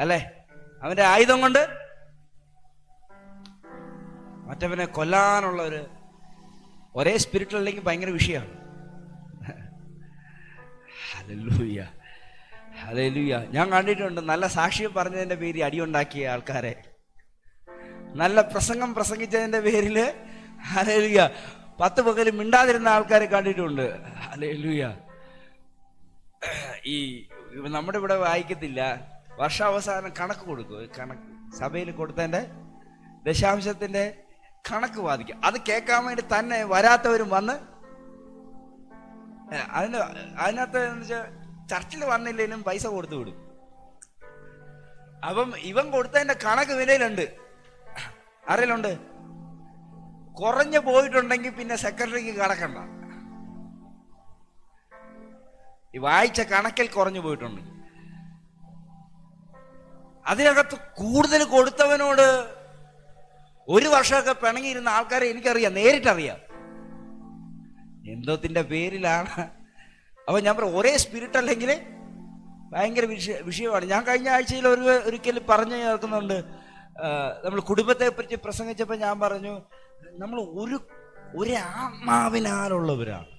അല്ലേ, അവൻ്റെ ആയുധം കൊണ്ട് മറ്റവനെ കൊല്ലാനുള്ള ഒരേ സ്പിരിറ്റ് അല്ലെങ്കിൽ ഭയങ്കര വിഷയമാണ്. ഹല്ലേലൂയ. ഹല്ലേലൂയ. ഞാൻ കണ്ടിട്ടുണ്ട് നല്ല സാക്ഷ്യം പറഞ്ഞതിന്റെ പേരിൽ അടിയുണ്ടാക്കിയ ആൾക്കാരെ, നല്ല പ്രസംഗം പ്രസംഗിച്ചതിന്റെ പേരില് ഹല്ലേലൂയ 10 പകല് മിണ്ടാതിരുന്ന ആൾക്കാരെ കണ്ടിട്ടുണ്ട്. ഹല്ലേലൂയ. ഈ നമ്മുടെ ഇവിടെ വായിക്കത്തില്ല, വർഷാവസാനം കണക്ക് കൊടുക്കും. കണക്ക് സഭയിൽ കൊടുത്തതിന്റെ ദശാംശത്തിന്റെ കണക്ക് വാദിക്കുക. അത് കേൾക്കാൻ വേണ്ടി തന്നെ വരാത്തവരും വന്ന് അതിനകത്ത് ചർച്ചിൽ വന്നില്ലെങ്കിലും പൈസ കൊടുത്തു വിടും. അപ്പം ഇവൻ കൊടുത്തതിന്റെ കണക്ക് വിലയിലുണ്ട്, അറിയലുണ്ട്. കുറഞ്ഞു പോയിട്ടുണ്ടെങ്കിൽ പിന്നെ സെക്രട്ടറിക്ക് കടക്കണ്ട. ഈ വായിച്ച കണക്കിൽ കുറഞ്ഞു പോയിട്ടുണ്ട്. അതിനകത്ത് കൂടുതൽ കൊടുത്തവനോട് 1 വർഷമൊക്കെ പിണങ്ങിയിരുന്ന ആൾക്കാരെ എനിക്കറിയാം, നേരിട്ടറിയാം. എന്തോത്തിന്റെ പേരിലാണ്. അപ്പൊ ഞാൻ പറയും, ഒരേ സ്പിരിറ്റ് അല്ലെങ്കിൽ ഭയങ്കര വിഷയമാണ്. ഞാൻ കഴിഞ്ഞ ആഴ്ചയിൽ ഒരിക്കൽ പറഞ്ഞു കേൾക്കുന്നുണ്ട്, നമ്മൾ കുടുംബത്തെ പറ്റി പ്രസംഗിച്ചപ്പോൾ ഞാൻ പറഞ്ഞു, നമ്മൾ ഒരു ആത്മാവിനാലുള്ളവരാണ്.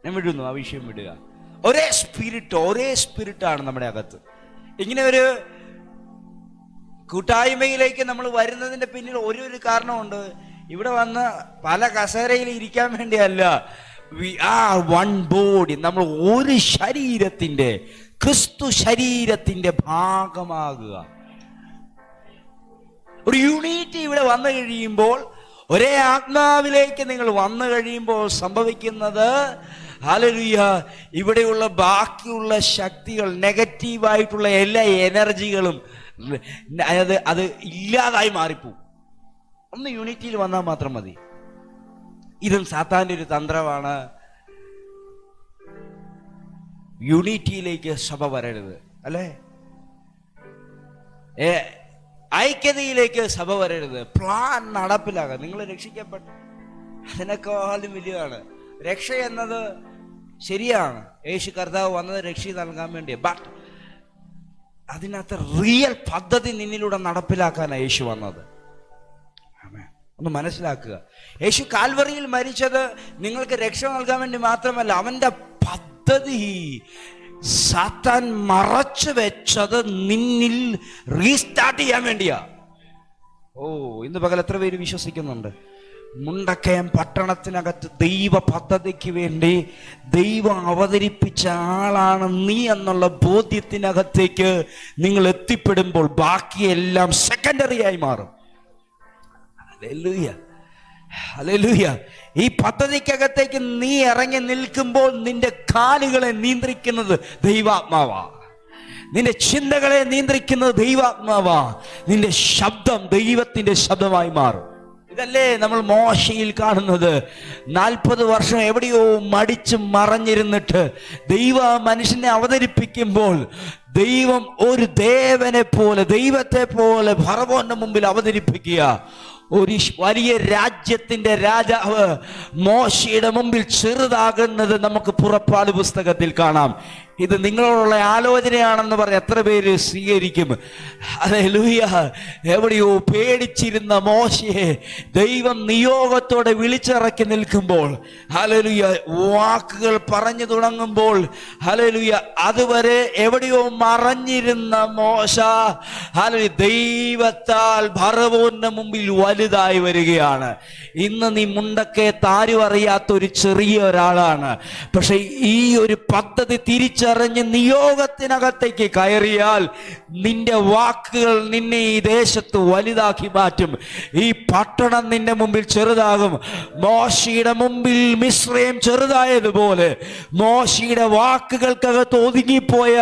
ഞാൻ വിടുന്നു, ആ വിഷയം വിടുക. ഒരേ സ്പിരിറ്റാണ് നമ്മുടെ അകത്ത്. ഇങ്ങനെ ഒരു കൂട്ടായ്മയിലേക്ക് നമ്മൾ വരുന്നതിന്റെ പിന്നിൽ ഒരു കാരണമുണ്ട്. ഇവിടെ വന്ന് പല കസേരയിൽ ഇരിക്കാൻ വേണ്ടിയല്ല. We are one body. നമ്മൾ ഒരു ശരീരത്തിന്റെ, ക്രിസ്തു ശരീരത്തിന്റെ ഭാഗമാകുക. ഒരു യൂണിറ്റി ഇവിടെ വന്നു കഴിയുമ്പോൾ, ഒരേ ആത്മാവിലേക്ക് നിങ്ങൾ വന്നു കഴിയുമ്പോൾ സംഭവിക്കുന്നത്, ഹല്ലേലൂയ, ഇവിടെയുള്ള ബാക്കിയുള്ള ശക്തികൾ, നെഗറ്റീവായിട്ടുള്ള എല്ലാ എനർജികളും അത് ഇല്ലാതായി മാറിപ്പോവും. ഒന്ന് യൂണിറ്റിയിൽ വന്നാൽ മാത്രം മതി. ഇതും സാത്താന്റെ ഒരു തന്ത്രമാണ്. യൂണിറ്റിയിലേക്ക് സഭ വരരുത്, അല്ലേ? ഐക്യതയിലേക്ക് സഭ വരരുത്. പ്ലാൻ നടപ്പിലാകാം. നിങ്ങൾ രക്ഷിക്കപ്പെട്ടു, അതിനേക്കാളും വലുതാണ്. രക്ഷ എന്നത് ശരിയാണ്, യേശു കർത്താവ് വന്നത് രക്ഷ നൽകാൻ വേണ്ടിയാണ്. ബട്ട് അതിനകത്ത് റിയൽ പദ്ധതി നിന്നിലൂടെ നടപ്പിലാക്കാനാണ് യേശു വന്നത്. ഒന്ന് മനസ്സിലാക്കുക. യേശു കാൽവറിയിൽ മരിച്ചത് നിങ്ങൾക്ക് രക്ഷ നൽകാൻ വേണ്ടി മാത്രമല്ല, അവന്റെ പദ്ധതി സാത്താൻ മറച്ചു വെച്ചത് നിന്നിൽ റീസ്റ്റാർട്ട് ചെയ്യാൻ വേണ്ടിയാ. ഇന്ന് പകൽ എത്ര പേര് വിശ്വസിക്കുന്നുണ്ട്? മുണ്ടക്കയം പട്ടണത്തിനകത്ത് ദൈവ പദ്ധതിക്ക് വേണ്ടി ദൈവം അവതരിപ്പിച്ച ആളാണ് നീ എന്നുള്ള ബോധ്യത്തിനകത്തേക്ക് നിങ്ങൾ എത്തിപ്പെടുമ്പോൾ ബാക്കിയെല്ലാം സെക്കൻഡറി ആയി മാറും. Hallelujah, hallelujah. ഈ പദ്ധതിക്കകത്തേക്ക് നീ ഇറങ്ങി നിൽക്കുമ്പോൾ നിന്റെ കാലുകളെ നിയന്ത്രിക്കുന്നത് ദൈവാത്മാവാ, നിന്റെ ചിന്തകളെ നിയന്ത്രിക്കുന്നത് ദൈവാത്മാവാ, നിന്റെ ശബ്ദം ദൈവത്തിന്റെ ശബ്ദമായി മാറും. ഇതല്ലേ നമ്മൾ മോശയിൽ കാണുന്നത്. 40 വർഷം എവിടെയോ മടിച്ച് മറഞ്ഞിരുന്നിട്ട് ദൈവ മനുഷ്യനെ അവതരിപ്പിക്കുമ്പോൾ ദൈവം ഒരു ദേവനെ പോലെ, ദൈവത്തെ പോലെ ഫറവോന്റെ മുമ്പിൽ അവതരിപ്പിക്കുക. ഒരു വലിയ രാജ്യത്തിന്റെ രാജാവ് മോശയുടെ മുമ്പിൽ ചെറുതാകുന്നത് നമുക്ക് പുറപ്പാട് പുസ്തകത്തിൽ കാണാം. ഇത് നിങ്ങളോടുള്ള ആലോചനയാണെന്ന് പറഞ്ഞ് എത്ര പേര് സ്വീകരിക്കും? ഹല്ലേലൂയ. എവിടെയോ പേടിച്ചിരുന്ന മോശയെ ദൈവം നിയോഗത്തോടെ വിളിച്ചിറക്കി നിൽക്കുമ്പോൾ, ഹല്ലേലൂയ, വാക്കുകൾ പറഞ്ഞു തുടങ്ങുമ്പോൾ, ഹല്ലേലൂയ, അതുവരെ എവിടെയോ മറഞ്ഞിരുന്ന മോശ, ഹല്ലേലൂയ, ദൈവത്താൽ ഫറവോന്റെ മുമ്പിൽ വലുതായി വരികയാണ്. ഇന്ന് നീ മുണ്ടക്കെ താരും അറിയാത്ത ഒരു ചെറിയ ഒരാളാണ്. പക്ഷെ ഈ ഒരു പദ്ധതി തിരിച്ചറിഞ്ഞ് നിയോഗത്തിനകത്തേക്ക് കയറിയാൽ നിന്റെ വാക്കുകൾ നിന്നെ ഈ ദേശത്ത് വലുതാക്കി മാറ്റും. ഈ പട്ടണം നിന്റെ മുമ്പിൽ ചെറുതാകും. മോശയുടെ മുമ്പിൽ മിസ്രൈം ചെറുതായതുപോലെ, മോശയുടെ വാക്കുകൾക്കകത്ത് ഒതുങ്ങിപ്പോയ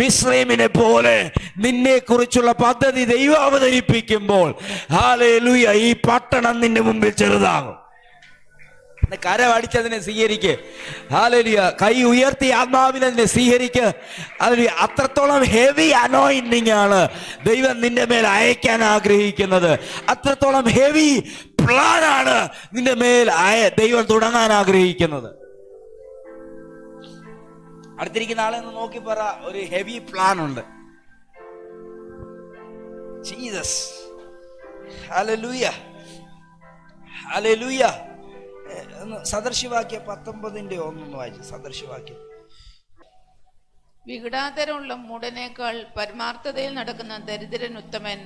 മിസ്രൈമിനെ പോലെ നിന്നെ കുറിച്ചുള്ള പദ്ധതി ദൈവം അവതരിപ്പിക്കുമ്പോൾ, ഹല്ലേലൂയ, ഈ പട്ടണം നിന്റെ മുമ്പിൽ ചെറുതാകും. കരമടിച്ചതിനെ സ്വീകരിക്ക്. ഹല്ലേലൂയ. കൈ ഉയർത്തി ആത്മാവിൽ അതിനെ സ്വീകരിക്ക്. ഹല്ലേലൂയ. അത്രത്തോളം ഹെവി അനോയിന്റിംഗ് ആണ് ദൈവം നിന്റെ മേൽ അയക്കാൻ ആഗ്രഹിക്കുന്നത്. അത്രത്തോളം ഹെവി പ്ലാൻ ആണ് നിന്റെ മേൽ ദൈവം തുടങ്ങാൻ ആഗ്രഹിക്കുന്നത്. അടുത്തിരിക്കുന്ന ആളെ ഒന്ന് നോക്കി പറ, ഒരു ഹെവി പ്ലാൻ ഉണ്ട്. ജീസസ്. Hallelujah, hallelujah. സദൃശവാക്യം 19:1 വായിച്ചു. സദൃശവാക്യം. വികടാതരമുള്ള മൂടനേക്കാൾ പരമാർത്ഥതയിൽ നടക്കുന്ന ദരിദ്രൻ ഉത്തമൻ.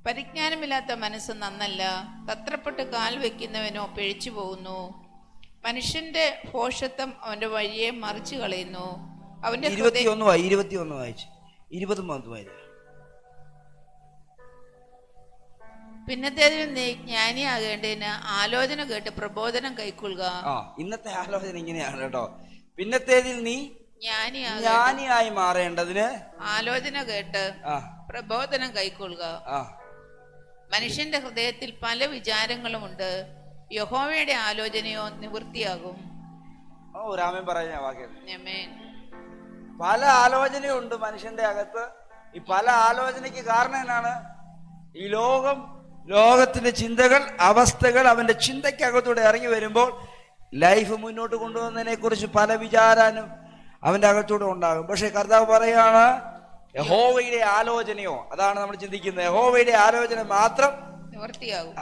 പരിജ്ഞാനമില്ലാത്ത മനസ്സ് നന്നല്ല, തത്രപ്പെട്ട് കാൽ വെക്കുന്നവനോ പിഴച്ചു പോകുന്നു. മനുഷ്യന്റെ ഭോഷത്വം അവന്റെ വഴിയെ മറിച്ചു കളയുന്നു. അവന്റെ 21 വായിച്ചു. 20 വായിച്ചു. പിന്നത്തേതിൽ നീ ജ്ഞാനിയാകേണ്ടതിന് ആലോചന കേട്ട് പ്രബോധനം കൈക്കൊള്ളുക. ഇന്നത്തെ ആലോചന ഇങ്ങനെയാണ് കേട്ടോ. പിന്നത്തേതിൽ നീ ജ്ഞാനിയായി മാറേണ്ടതിന് ആലോചന കേട്ട് പ്രബോധനം കൈക്കൊള്ളുക. മനുഷ്യന്റെ ഹൃദയത്തിൽ പല വിചാരങ്ങളുമുണ്ട്, യഹോവയുടെ ആലോചനയോ നിവൃത്തിയാകും. ഓ രാമൻ പറഞ്ഞ വാക്യം. ആമേൻ. പല ആലോചനയുണ്ട് മനുഷ്യന്റെ അകത്ത്. ഈ പല ആലോചനയ്ക്ക് കാരണം എന്നാണ്? ഈ ലോകത്തിന്റെ ചിന്തകൾ, അവസ്ഥകൾ അവന്റെ ചിന്തയ്ക്കകത്തൂടെ ഇറങ്ങി വരുമ്പോൾ ലൈഫ് മുന്നോട്ട് കൊണ്ടുപോകുന്നതിനെ കുറിച്ച് പല വിചാരാനും അവന്റെ അകത്തൂടെ ഉണ്ടാകും. പക്ഷെ കർത്താവ് പറയാണ്, യഹോവയുടെ ആലോചനയോ, അതാണ് നമ്മൾ ചിന്തിക്കുന്നത്, യഹോവയുടെ ആലോചന മാത്രം നിവൃത്തിയാകും.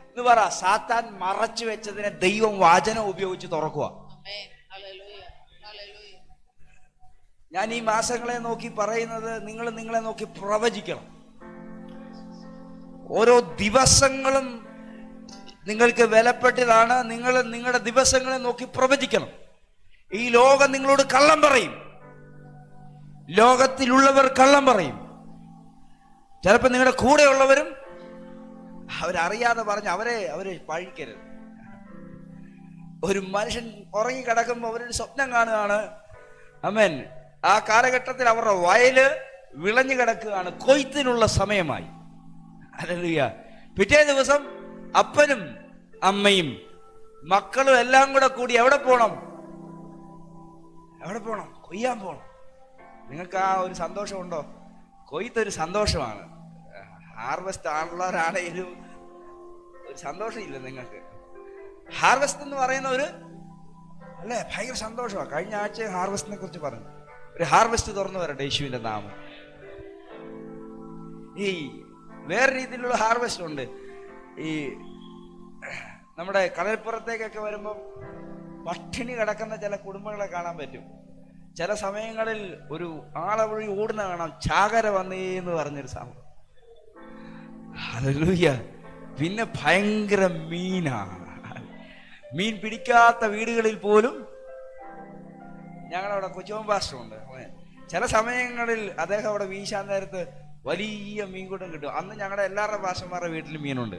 എന്ന് പറ. സാത്താൻ മറച്ചു വെച്ചതിനെ ദൈവം വചനം ഉപയോഗിച്ച് തുറക്കുക. ആമേൻ. ഹല്ലേലൂയ. ഹല്ലേലൂയ. ഞാൻ ഈ മാസങ്ങളെ നോക്കി പറയുന്നത്, നിങ്ങൾ നിങ്ങളെ നോക്കി പ്രവചിക്കണം. ഓരോ ദിവസങ്ങളും നിങ്ങൾക്ക് വിലപ്പെട്ടതാണ്. നിങ്ങൾ നിങ്ങളുടെ ദിവസങ്ങളെ നോക്കി പ്രവചിക്കണം. ഈ ലോകം നിങ്ങളോട് കള്ളം പറയും. ലോകത്തിലുള്ളവർ കള്ളം പറയും. ചിലപ്പോൾ നിങ്ങളുടെ കൂടെയുള്ളവരും അവരറിയാതെ പറഞ്ഞ് അവരെ പഴിക്കരുത്. ഒരു മനുഷ്യൻ ഉറങ്ങിക്കിടക്കുമ്പോൾ അവരൊരു സ്വപ്നം കാണുകയാണ്. ആമേൻ. ആ കാലഘട്ടത്തിൽ അവരുടെ വയല് വിളഞ്ഞു കിടക്കുകയാണ്, കൊയ്ത്തിനുള്ള സമയമായി. ഹല്ലേലൂയ. പിറ്റേ ദിവസം അപ്പനും അമ്മയും മക്കളും എല്ലാം കൂടി എവിടെ പോണം? കൊയ്യാൻ പോണം. നിങ്ങൾക്ക് ആ ഒരു സന്തോഷമുണ്ടോ? കൊയ്ത്തൊരു സന്തോഷമാണ്. ഹാർവെസ്റ്റ് ആണുള്ളവരാണേലും ഒരു സന്തോഷമില്ല നിങ്ങൾക്ക്. ഹാർവെസ്റ്റ് എന്ന് പറയുന്ന അല്ലേ ഭയങ്കര സന്തോഷമാണ്. കഴിഞ്ഞ ആഴ്ച ഹാർവെസ്റ്റിനെ കുറിച്ച് പറഞ്ഞു. ഒരു ഹാർവെസ്റ്റ് തുറന്നു വരട്ടെ യേശുവിന്റെ നാമം. ഈ വേറെ രീതിയിലുള്ള ഹാർവെസ്റ്റ് ഉണ്ട്. ഈ നമ്മുടെ കടൽപ്പുറത്തേക്കൊക്കെ വരുമ്പം പട്ടിണി കിടക്കുന്ന ചില കുടുംബങ്ങളെ കാണാൻ പറ്റും. ചില സമയങ്ങളിൽ ഒരു ആളെ വഴി ഓടുന്ന കാണാം, ചാകര വന്നേന്ന് പറഞ്ഞൊരു സംഭവം. ഹല്ലേലൂയ. പിന്നെ ഭയങ്കര മീൻ പിടിക്കാത്ത വീടുകളിൽ പോലും. ഞങ്ങളവിടെ കൊച്ചുവൻ പാസ്റ്ററുണ്ട്. ചില സമയങ്ങളിൽ അദ്ദേഹം അവിടെ വീശാൻ നേരത്ത് വലിയ മീൻകൂട്ടം കിട്ടും. അന്ന് ഞങ്ങളുടെ എല്ലാവരുടെ പാസ്റ്റർമാരുടെ വീട്ടിൽ മീനുണ്ട്.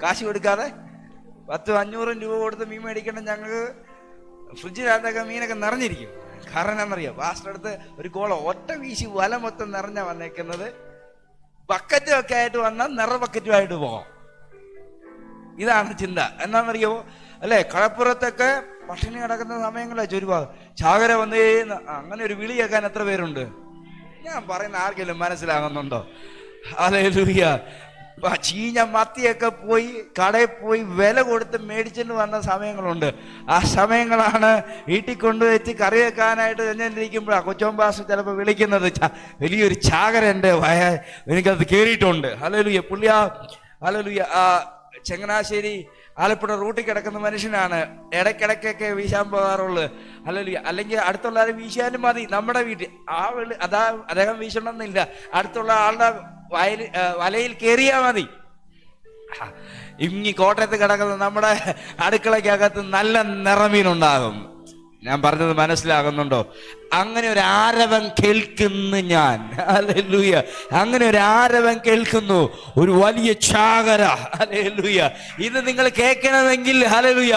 കാശ് കൊടുക്കാതെ 100-500 രൂപ കൊടുത്ത് മീൻ മേടിക്കണം. ഞങ്ങൾക്ക് ഫ്രിഡ്ജിനകത്തൊക്കെ മീനൊക്കെ നിറഞ്ഞിരിക്കും. കാരണം എന്താണെന്നറിയാം, പാസ്റ്റർ അടുത്ത് ഒരു കോളം ഒറ്റ വീശി വല മൊത്തം നിറഞ്ഞാ വന്നേക്കുന്നത്. ബക്കറ്റും ഒക്കെ ആയിട്ട് വന്നാൽ നിറ ബക്കറ്റുമായിട്ട് പോകാം. ഇതാണ് ചിന്ത. എന്താണെന്നറിയോ അല്ലെ? കടപ്പുറത്തൊക്കെ പട്ടിണി കിടക്കുന്ന സമയങ്ങളെ ചുരുവാ ചാകര വന്നേന്ന് അങ്ങനെ ഒരു വിളി കേൾക്കാൻ എത്ര പേരുണ്ട്? ഞാൻ പറയുന്ന ആർക്കെങ്കിലും മനസ്സിലാകുന്നുണ്ടോ? ഹല്ലേലൂയ. ചീഞ്ഞ മത്തിയൊക്കെ പോയി കടയിൽ പോയി വില കൊടുത്ത് മേടിച്ചിട്ട് വന്ന സമയങ്ങളുണ്ട്. ആ സമയങ്ങളാണ് വീട്ടിൽ കൊണ്ടുവച്ച് കറി വെക്കാനായിട്ട് ചെന്നിരിക്കുമ്പോഴാണ് കൊച്ചോൻ പാസ്റ്റർ ചിലപ്പോൾ വിളിക്കുന്നത്, വലിയൊരു ചാകര എൻ്റെ എനിക്കത് കയറിയിട്ടുണ്ട്. ഹല്ലേലൂയ. ഹല്ലേലൂയ. ചങ്ങനാശ്ശേരി ആലപ്പുഴ റൂട്ടിൽ കിടക്കുന്ന മനുഷ്യനാണ്. ഇടയ്ക്കിടയ്ക്കൊക്കെ വീശാൻ പോകാറുള്ളത്. ഹല്ലേലൂയ. അല്ലെങ്കിൽ അടുത്തുള്ള ആരും വീശാനും മതി. നമ്മുടെ വീട്ടിൽ അദ്ദേഹം വീശണമെന്നില്ല. അടുത്തുള്ള ആളുടെ വലയിൽ കയറിയാ മതി. ഇങ്ങി കോട്ടയത്ത് കിടക്കുന്ന നമ്മുടെ അടുക്കളയ്ക്കകത്ത് നല്ല നിറമീനുണ്ടാകും. ഞാൻ പറഞ്ഞത് മനസ്സിലാകുന്നുണ്ടോ? അങ്ങനെ ഒരു ആരവം കേൾക്കുന്നു ഞാൻ. ഹല്ലേലൂയ. അങ്ങനെ ഒരു ആരവം കേൾക്കുന്നു, ഒരു വലിയ ചാകര. ഹല്ലേലൂയ. ഇത് നിങ്ങൾ കേൾക്കണമെങ്കിൽ ഹല്ലേലൂയ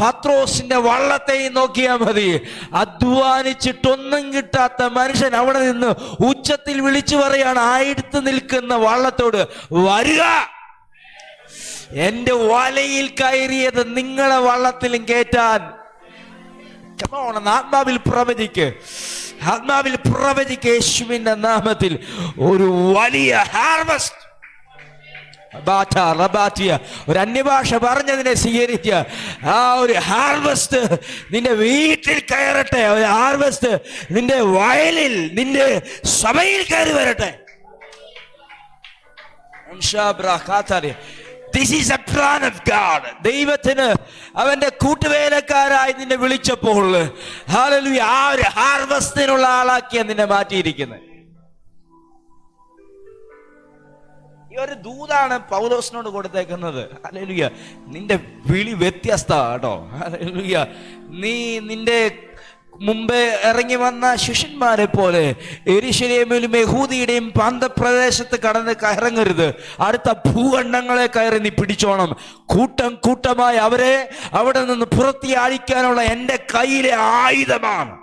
പത്രോസിന്റെ വള്ളത്തെയും നോക്കിയാൽ മതി. അധ്വാനിച്ചിട്ടൊന്നും കിട്ടാത്ത മനുഷ്യൻ അവിടെ നിന്ന് ഉച്ചത്തിൽ വിളിച്ചു പറയാണ് ആയിരത്ത് നിൽക്കുന്ന വള്ളത്തോട്, വരിക, എന്റെ വലയിൽ കയറിയത് നിങ്ങളെ വള്ളത്തിലും കേറ്റാൻ. ആത്മാവിൽ പ്രവചിക്ക് യേശുവിന്റെ നാമത്തിൽ ഒരു വലിയ ഹാർവസ്റ്റ്. ഒരു അന്യഭാഷ പറഞ്ഞതിനെ സ്വീകരിക്കുക. ആ ഒരു ഹാർവസ്റ്റ് നിന്റെ വീട്ടിൽ കയറട്ടെ. ഒരു ഹാർവസ്റ്റ് നിന്റെ വയലിൽ, നിന്റെ സഭയിൽ കയറി വരട്ടെ. This is a plan of God. ദൈവത്തിന് അവന്റെ കൂട്ടുവേലക്കാരായി നിന്നെ വിളിച്ചപ്പോൾ ഹല്ലേലൂയ ആ ഒരു ഹാർവസ്റ്റിനുള്ള ആളാക്കിയാണ് നിന്നെ മാറ്റിയിരിക്കുന്നത്. ഈ ഒരു ദൂതാണ് പൗലോസിനോട് കൊടുത്തേക്കുന്നത്. ഹല്ലേലൂയ. നിന്റെ വിളി വ്യത്യസ്ത കേട്ടോ. ഹല്ലേലൂയ. നീ നിന്റെ മുമ്പേ ഇറങ്ങി വന്ന ശിഷ്യന്മാരെ പോലെ യെരൂശലേമിലും യഹൂദിയുടെയും പ്രാന്തപ്രദേശത്ത് കയറങ്ങരുത്. അടുത്ത ഭൂഖണ്ഡങ്ങളെ കയറി നീ പിടിച്ചോണം. കൂട്ടമായി അവരെ അവിടെ നിന്ന് പുറത്തിയാഴിക്കാനുള്ള എൻ്റെ കയ്യിലെ ആയുധമാണ്.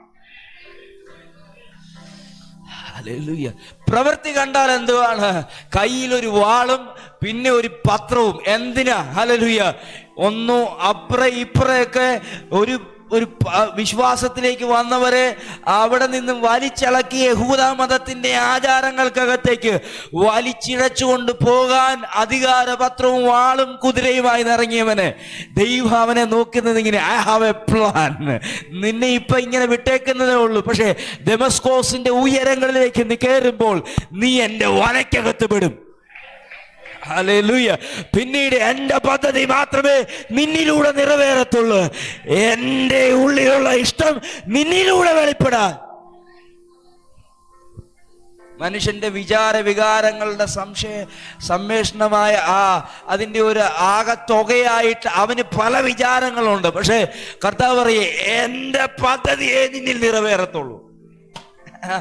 ഹല്ലേലൂയ. പ്രവൃത്തി കണ്ടാൽ എന്തുവാണ്? കയ്യിലൊരു വാളും പിന്നെ ഒരു പത്രവും. എന്തിനാ? ഹല്ലേലൂയ. ഒന്നും അപ്പുറ ഇപ്പുറയൊക്കെ ഒരു വിശ്വാസത്തിലേക്ക് വന്നവരെ അവിടെ നിന്നും വലിച്ചിളക്കി യഹൂദ മതത്തിന്റെ ആചാരങ്ങൾക്കകത്തേക്ക് വലിച്ചിഴച്ചുകൊണ്ട് പോകാൻ അധികാരപത്രവും വാളും കുതിരയുമായി ഇറങ്ങിയവന് ദൈവം അവനെ നോക്കുന്നത് ഇങ്ങനെ, ഐ ഹാവ് എ പ്ലാൻ. നിന്നെ ഇപ്പൊ ഇങ്ങനെ വിട്ടേക്കുന്നതേ ഉള്ളൂ, പക്ഷേ ദമസ്കോസിന്റെ ഉയരങ്ങളിലേക്ക് നീ കയറുമ്പോൾ നീ എന്റെ വലയ്ക്കകത്ത് പെടും. ഹല്ലേലൂയ. പിന്നീട് എന്റെ പദ്ധതി മാത്രമേ നിന്നിലൂടെ നിറവേറത്തുള്ളൂ. എന്റെ ഉള്ളിലുള്ള ഇഷ്ടം നിന്നിലൂടെ വെളിപ്പെടാൻ. മനുഷ്യന്റെ വികാരങ്ങളുടെ സമ്മേഷണമായ അതിൻ്റെ ഒരു ആകത്തുകയായിട്ട് അവന് പല വിചാരങ്ങളുണ്ട്. പക്ഷേ കർത്താവ് പറയേ, എന്റെ പദ്ധതിയെ നിന്നിൽ നിറവേറത്തുള്ളൂ.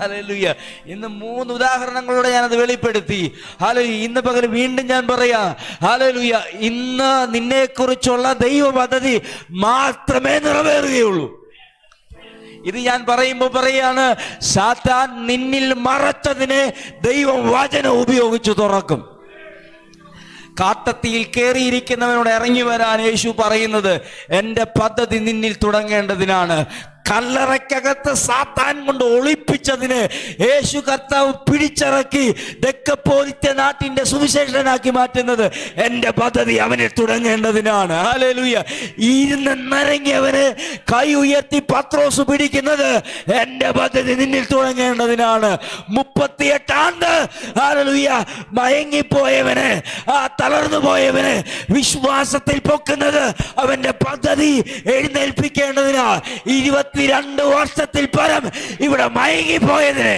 ഹല്ലേലൂയ. ഇന്ന് 3 ഉദാഹരണങ്ങളോടെ ഞാനത് വെളിപ്പെടുത്തി. ഹല്ലേലൂയ. ഇന്ന് പകൽ വീണ്ടും ഞാൻ പറയാ, ഹല്ലേലൂയ, ഇന്ന് നിന്നെ കുറിച്ചുള്ള ദൈവ പദ്ധതി മാത്രമേ നിറവേറുകയുള്ളൂ. ഇത് ഞാൻ പറയുമ്പോൾ പറയാണ്, സാത്താൻ നിന്നിൽ മറച്ചതിനെ ദൈവം വചനം ഉപയോഗിച്ച് തുറക്കും. കാട്ടത്തിയിൽ കയറിയിരിക്കുന്നവനോട് ഇറങ്ങി വരാൻ യേശു പറയുന്നത് എന്റെ പദ്ധതി നിന്നിൽ തുടങ്ങേണ്ടതിനാണ്. കല്ലറയ്ക്കകത്ത് സാത്താൻ കൊണ്ട് ഒളിപ്പിച്ചതിന് യേശു കർത്താവ് പിടിച്ചിറക്കി ദെക്കപ്പോലിത്തെ നാട്ടിന്റെ സുവിശേഷനാക്കി മാറ്റുന്നത് എന്റെ പദ്ധതി അവനിൽ തുടങ്ങേണ്ടതിനാണ്. ഹല്ലേലൂയ. ഇരുന്നിറങ്ങിയവന് കൈ ഉയർത്തി പത്രോസ് പിടിക്കുന്നത് എന്റെ പദ്ധതി നിന്നിൽ തുടങ്ങേണ്ടതിനാണ്. 38 ആണ്ട് ഹല്ലേലൂയ മയങ്ങിപ്പോയവന്, തളർന്നു പോയവന് വിശ്വാസത്തിൽ പൊക്കുന്നത് അവന്റെ പദ്ധതി എഴുന്നേൽപ്പിക്കേണ്ടതിനാ. 22 വർഷത്തിൽ പരം ഇവിടെ മയങ്ങിപ്പോയതിന്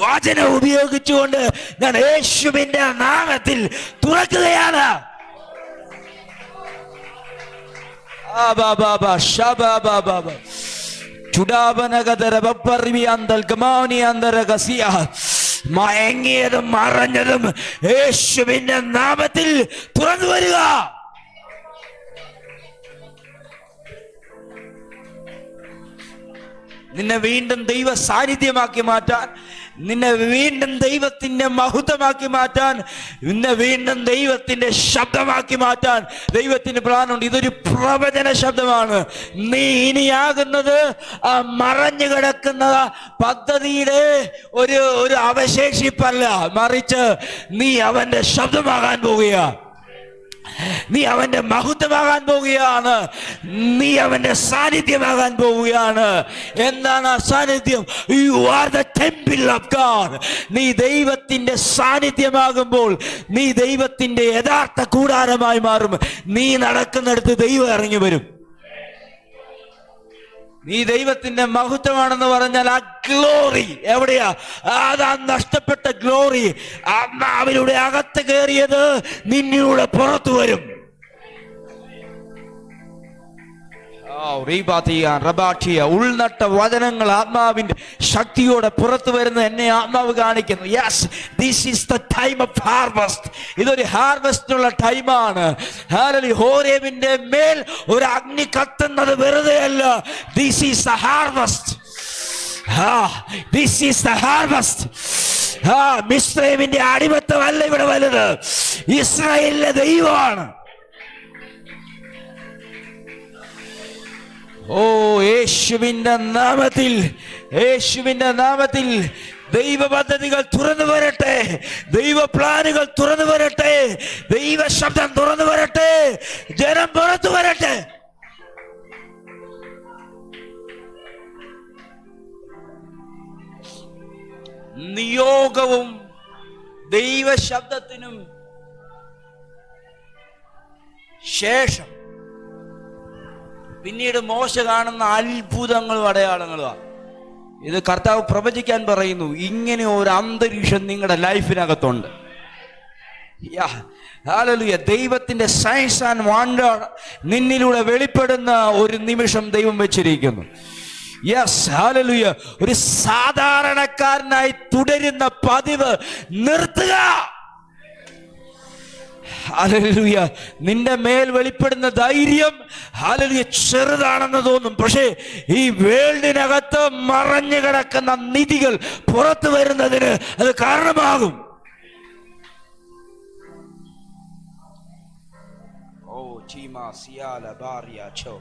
വചനം ഉപയോഗിച്ചുകൊണ്ട് ഞാൻ യേശുവിന്റെ നാമത്തിൽ തുറക്കുകയാണ്. മയങ്ങിയതും മറഞ്ഞതും യേശുവിന്റെ നാമത്തിൽ തുറന്നു വരിക. നിന്നെ വീണ്ടും ദൈവ സാന്നിധ്യമാക്കി മാറ്റാൻ, നിന്നെ വീണ്ടും ദൈവത്തിന്റെ മഹത്വമാക്കി മാറ്റാൻ, നിന്നെ വീണ്ടും ദൈവത്തിന്റെ ശബ്ദമാക്കി മാറ്റാൻ ദൈവത്തിന് പ്ലാനുണ്ട്. ഇതൊരു പ്രവചന ശബ്ദമാണ്. നീ ഇനിയാകുന്നത് മറഞ്ഞു കിടക്കുന്ന പദ്ധതിയുടെ ഒരു അവശേഷിപ്പല്ല, മറിച്ച് നീ അവന്റെ ശബ്ദമാകാൻ പോവുക. നീ അവന്റെ മഹത്വമാകാൻ പോവുകയാണ്. നീ അവന്റെ സാന്നിധ്യമാകാൻ പോവുകയാണ്. എന്താണ് ആ സാന്നിധ്യം? You are the temple of God. നീ ദൈവത്തിന്റെ സാന്നിധ്യമാകുമ്പോൾ നീ ദൈവത്തിന്റെ യഥാർത്ഥ കൂടാരമായി മാറും. നീ നടക്കുന്നിടത്ത് ദൈവം ഇറങ്ങി വരും. നീ ദൈവത്തിന്റെ മഹത്വമാണെന്ന് പറഞ്ഞാൽ ആ ഗ്ലോറി എവിടെയാ? അതാ നഷ്ടപ്പെട്ട ഗ്ലോറി. അവരുടെ അകത്ത് കയറിയത് നിന്നിലൂടെ പുറത്തു വരും. ഉൾനട്ട വചനങ്ങൾ ആത്മാവിന്റെ ശക്തിയോടെ പുറത്തു വരുന്ന എന്നെ ആത്മാവ് കാണിക്കുന്നു. Yes, this is the time of harvest. ഇതൊരു ഹാർവസ്റ്റിനുള്ള ടൈമാണ്. ഹോരേബിന്റെ മേൽ ഒരു അഗ്നി കത്തുന്നത് വെറുതെ അല്ല. This is the harvest. This is the harvest. മിസ്രൈമിന്റെ അടിമത്തമല്ല ഇവിടെ വലുത്, ഇസ്രായേലിലെ ദൈവമാണ്. ഓ യേശുവിന്റെ നാമത്തിൽ, യേശുവിന്റെ നാമത്തിൽ ദൈവ പദ്ധതികൾ തുറന്നു വരട്ടെ, ദൈവ പ്ലാനുകൾ തുറന്നു വരട്ടെ, ദൈവ ശബ്ദം തുറന്നു വരട്ടെ, ജനം പുറത്തു വരട്ടെ. നിയോഗവും ദൈവ ശബ്ദത്തിനും ശേഷം പിന്നീട് മോശ കാണുന്ന അത്ഭുതങ്ങളും അടയാളങ്ങളുമാണ്. ഇത് കർത്താവ് പ്രവചിക്കാൻ പറയുന്നു. ഇങ്ങനെ ഒരു അന്തരീക്ഷം നിങ്ങളുടെ ലൈഫിനകത്തുണ്ട്. ഹല്ലേലൂയ. ദൈവത്തിന്റെ സയൻസ് ആൻഡ് വണ്ടർ നിന്നിലൂടെ വെളിപ്പെടുന്ന ഒരു നിമിഷം ദൈവം വെച്ചിരിക്കുന്നു. Yes, hallelujah. ഒരു സാധാരണക്കാരനായി തുടരുന്ന പതിവ് നിർത്തുക. ഹല്ലേലൂയ. നിന്റെ മേൽ വെളിപ്പെടുന്ന ധൈര്യം ഹല്ലേലൂയ ചെറുതാണെന്ന് തോന്നും. പക്ഷേ ഈ വേൾഡിനകത്ത് മറഞ്ഞു കിടക്കുന്ന നിധികൾ പുറത്തു വരുന്നതിന് അത് കാരണമാകും. ഓ ചീമാ സിയാല ബാരിയ ചോ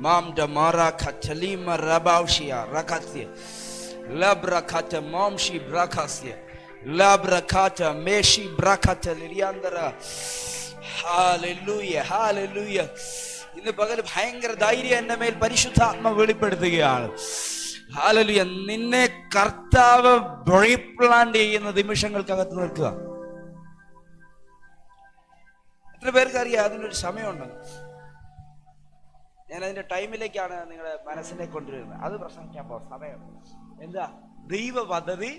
മാംഡ മാറാഖലീമ റബൗഷിയ റഖസ്യ ലബ്രഖത മാംഷി ബ്രഖസ്യ ലബ്രഖത മേഷി ബ്രഖത ലിയാന്തര. Hallelujah hallelujah. ഇന്ന് പകൽ ഭയങ്കര ധൈര്യം എന്റെ മേൽ പരിശുദ്ധാത്മ വെളിപ്പെടുത്തുകയാണ്. ഹല്ലേലൂയ. നിന്നെ കർത്താവ് റീപ്ലാന്റ് ചെയ്യുന്ന നിമിഷങ്ങൾക്കകത്ത് നിൽക്കുക. എത്ര പേർക്ക് അറിയാം അതിനൊരു സമയമുണ്ടെന്ന്? ഞാൻ അതിന്റെ ടൈമിലേക്കാണ് നിങ്ങളുടെ മനസ്സിനെ കൊണ്ടുവരുന്നത്. അത് പ്രസംഗിക്കാൻ പോ സമയം എന്താ? ദൈവ പദ്ധതി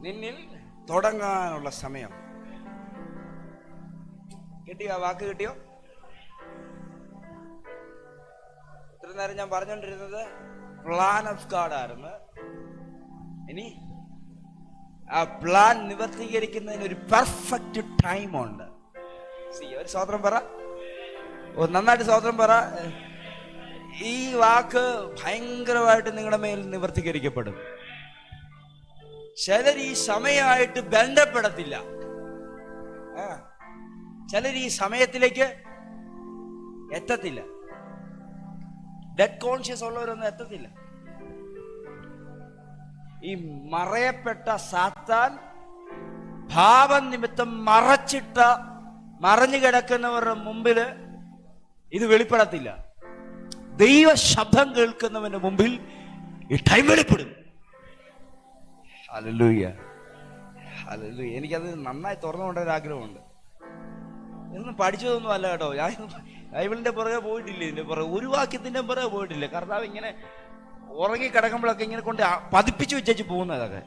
നിന്നിൽ തുടങ്ങാനുള്ള സമയം. കിട്ടിയോ? വാക്ക് കിട്ടിയോ? ഇത്ര നേരം ഞാൻ പറഞ്ഞുകൊണ്ടിരുന്നത് പ്ലാൻ ഓഫ് ഗാഡ് ആയിരുന്നു. ഇനി ആ പ്ലാൻ നിവർത്തീകരിക്കുന്നതിന് ഒരു പെർഫെക്റ്റ് ടൈമുണ്ട്. ഒരു സ്വതന്ത്രം പറ, നന്നായിട്ട് സ്വതന്ത്രം പറ. ഈ വാക്ക് ഭയങ്കരമായിട്ട് നിങ്ങളുടെ മേൽ നിവർത്തീകരിക്കപ്പെടും. ചിലർ ഈ സമയമായിട്ട് ബന്ധപ്പെടത്തില്ല. ചിലർ ഈ സമയത്തിലേക്ക് എത്തത്തില്ല. Dead conscious ഉള്ളവരൊന്നും എത്തത്തില്ല. ഈ മറയപ്പെട്ട സാത്താൻ ഭാവം നിമിത്തം മറഞ്ഞു കിടക്കുന്നവരുടെ മുമ്പില് ഇത് വെളിപ്പെടത്തില്ല. ദൈവ ശബ്ദം കേൾക്കുന്നവന്റെ മുമ്പിൽ ഈ ടൈം വെളിപ്പെടും. Hallelujah hallelujah. എനിക്കത് നന്നായി തുറന്നുകൊണ്ട ഒരു ആഗ്രഹമുണ്ട്. ഇതൊന്നും പഠിച്ചതൊന്നും അല്ല കേട്ടോ. ഞാൻ ബൈബിളിന്റെ പുറകെ പോയിട്ടില്ല. ഇതിന്റെ പുറകെ ഒരു വാക്യത്തിന്റെ പുറകെ പോയിട്ടില്ല. കർത്താവ് ഇങ്ങനെ ഉറങ്ങി കിടക്കുമ്പോഴൊക്കെ ഇങ്ങനെ കൊണ്ട് പതിപ്പിച്ചു വെച്ചു പോകുന്നതൊക്കെ.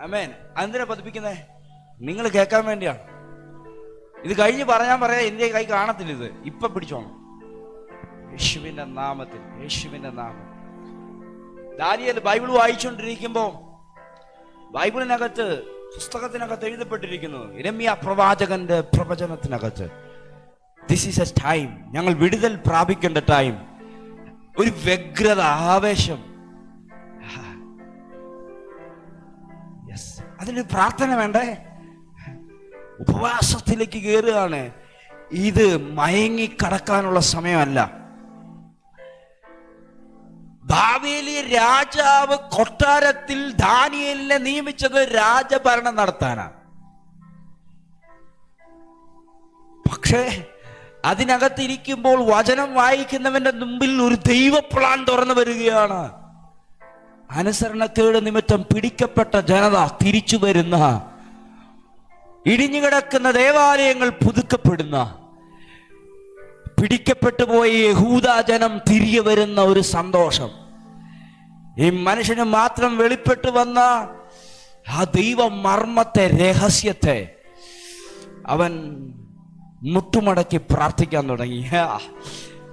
ആമേൻ. എന്തിനാ പതിപ്പിക്കുന്നേ? നിങ്ങൾ കേൾക്കാൻ വേണ്ടിയാണ്. ഇത് കഴിഞ്ഞ് പറയാൻ എന്റെ കൈ കാണത്തില്ല. ഇത് ഇപ്പൊ പിടിച്ചോണം യേശുവിന്റെ നാമത്തിൽ, യേശുവിന്റെ നാമം. ദാനിയേൽ ബൈബിൾ വായിച്ചുകൊണ്ടിരിക്കുമ്പോ ബൈബിളിനകത്ത് പുസ്തകത്തിനകത്ത് എഴുതപ്പെട്ടിരിക്കുന്നു, യിരെമ്യാ പ്രവാചകന്റെ പ്രവചനത്തിനകത്ത്, ദിസ് ഈസ് എ ടൈം, ഞങ്ങൾ വിടുതൽ പ്രാപിക്കേണ്ട ടൈം. ഒരു വ്യഗ്രത, ആവേശം. അതിന് പ്രാർത്ഥന വേണ്ടേ? ഉപവാസത്തിലേക്ക് കയറുകയാണ്. ഇത് മയങ്ങി കടക്കാനുള്ള സമയമല്ല. ബാബേലിയ രാജാവ് കൊട്ടാരത്തിൽ ദാനിയേലിനെ നിയമിച്ചത് രാജഭരണം നടത്താനാണ്. പക്ഷേ അതിനകത്തിരിക്കുമ്പോൾ വചനം വായിക്കുന്നവന്റെ മുമ്പിൽ ഒരു ദൈവ പ്ലാൻ തുറന്നു വരികയാണ്. അനുസരണക്കേട് നിമിത്തം പിടിക്കപ്പെട്ട ജനത തിരിച്ചു വരുന്ന, ഇടിഞ്ഞുകിടക്കുന്ന ദേവാലയങ്ങൾ പുതുക്കപ്പെടുന്ന, പിടിക്കപ്പെട്ടു പോയ യഹൂദ ജനം തിരികെ വരുന്ന ഒരു സന്തോഷം. ഈ മനുഷ്യന് മാത്രം വെളിപ്പെട്ടു വന്ന ആ ദൈവ മർമ്മത്തെ, രഹസ്യത്തെ അവൻ മുട്ടുമടക്കി പ്രാർത്ഥിക്കാൻ തുടങ്ങി.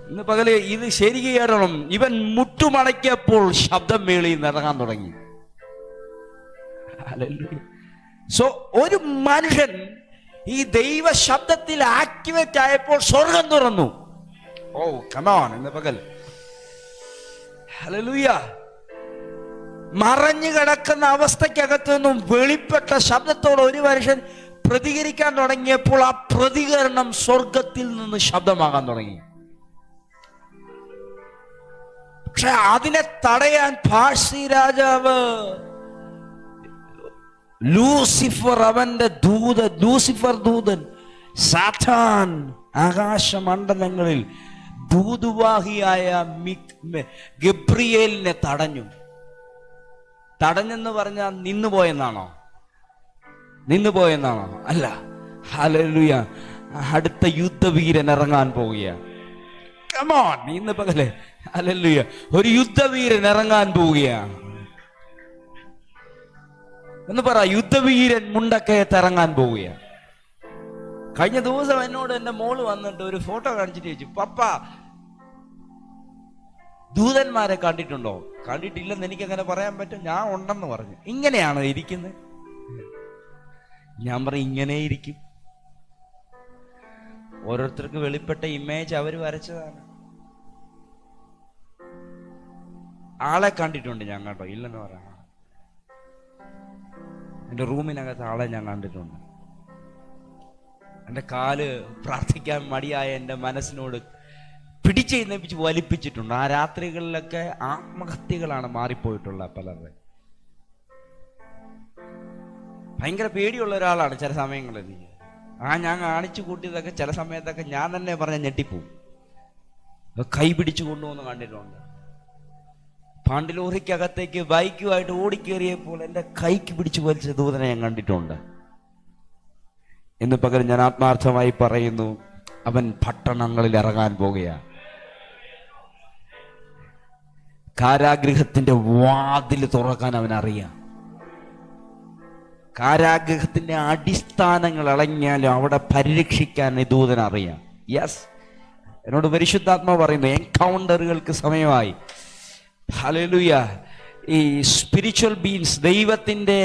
ഇന്ന് പകല് ഇത് ശരിക്കും കേട്ടണം. ഇവൻ മുട്ടുമടക്കിയപ്പോൾ ശബ്ദം മേളിൽ നിന്ന് ഇറങ്ങാൻ തുടങ്ങി. സോ ഒരു മനുഷ്യൻ ഈ ദൈവ ശബ്ദത്തിൽ ആക്ടിവേറ്റ് ആയപ്പോൾ സ്വർഗം തുറന്നു. ഓ കമോൺ. ഇന്ന് പകൽ ഹല്ലേലൂയ. മറഞ്ഞു കിടക്കുന്ന അവസ്ഥക്കകത്തു നിന്നും വെളിപ്പെട്ട ശബ്ദത്തോട് ഒരു മനുഷ്യൻ പ്രതികരിക്കാൻ തുടങ്ങിയപ്പോൾ ആ പ്രതികരണം സ്വർഗത്തിൽ നിന്ന് ശബ്ദമാകാൻ തുടങ്ങി. പക്ഷെ അതിനെ തടയാൻ പാഴ്സി രാജാവ് ലൂസിഫർ, അവന്റെ ലൂസിഫർ ദൂതൻ സാത്താൻ ആകാശമണ്ഡലങ്ങളിൽ ദൂതുവാഹിയായ ഗബ്രിയേലിനെ തടഞ്ഞെന്ന് പറഞ്ഞാൽ നിന്നുപോയെന്നാണോ? അല്ല. ഹല്ലേലൂയ. അടുത്ത യുദ്ധവീരൻ ഇറങ്ങാൻ പോവുകയാണ്. കമോൺ. ഇന്ന് പകലെ ഹല്ലേലൂയ, ഒരു യുദ്ധവീരൻ ഇറങ്ങാൻ പോവുകയാണ്. എന്ന് പറ, യുദ്ധവീരൻ മുണ്ടക്കയത്ത് ഇറങ്ങാൻ പോവുകയാണ്. കഴിഞ്ഞ ദിവസം എന്നോട് എന്റെ മോള് വന്നിട്ട് ഒരു ഫോട്ടോ കാണിച്ചിട്ട് ചോദിച്ചു, പപ്പ ദൂതന്മാരെ കണ്ടിട്ടുണ്ടോ? കണ്ടിട്ടില്ലെന്ന് എനിക്ക് അങ്ങനെ പറയാൻ പറ്റും. ഞാൻ ഉണ്ടെന്ന് പറഞ്ഞു. ഇങ്ങനെയാണോ ഇരിക്കുന്നത്? ഞാൻ പറയും ഇങ്ങനെ ഇരിക്കും. ഓരോരുത്തർക്ക് വെളിപ്പെട്ട ഇമേജ് അവർ വരച്ചതാണ്. ആളെ കണ്ടിട്ടുണ്ട് ഞാൻ കേട്ടോ, ഇല്ലെന്ന് പറയാം. എൻ്റെ റൂമിനകത്ത് ആളെ ഞാൻ കണ്ടിട്ടുണ്ട്. എൻ്റെ കാല് പ്രാർത്ഥിക്കാൻ മടിയായ എൻ്റെ മനസ്സിനോട് പിടിച്ചെഴുന്നേപ്പിച്ച് വലിപ്പിച്ചിട്ടുണ്ട്. ആ രാത്രികളിലൊക്കെ ആത്മഹത്യകളാണ് മാറിപ്പോയിട്ടുള്ള പലരുടെ. ഭയങ്കര പേടിയുള്ള ഒരാളാണ് ചില സമയങ്ങളിൽ. ഞാൻ കാണിച്ചു കൂട്ടിയതൊക്കെ ചില സമയത്തൊക്കെ ഞാൻ തന്നെ പറഞ്ഞ ഞെട്ടിപ്പോവും. കൈ പിടിച്ചു കൊണ്ടുവന്ന് കണ്ടിട്ടുണ്ട്. പാണ്ടിലോറിക്കകത്തേക്ക് ബൈക്കുമായിട്ട് ഓടിക്കേറിയപ്പോൾ എൻ്റെ കൈക്ക് പിടിച്ചു വലിച്ച ദൂതനെ ഞാൻ കണ്ടിട്ടുണ്ട്. ഇന്ന് പകരം ഞാൻ ആത്മാർത്ഥമായി പറയുന്നു, അവൻ പട്ടണങ്ങളിൽ ഇറങ്ങാൻ പോകുകയാണ്. കാരാഗൃഹത്തിന്റെ വാതിൽ തുറക്കാൻ അവനറിയാം. കാരാഗൃഹത്തിന്റെ അടിസ്ഥാനങ്ങൾ ഇളങ്ങിയാലും അവിടെ പരിരക്ഷിക്കാൻ ദൂതനറിയാം. യെസ്, എന്നോട് പരിശുദ്ധാത്മാവ് പറയുന്നു, എൻകൗണ്ടറുകൾക്ക് സമയമായി. ഹല്ലേലൂയ. ഈ സ്പിരിച്വൽ ബീൻസ്, ദൈവത്തിന്റെ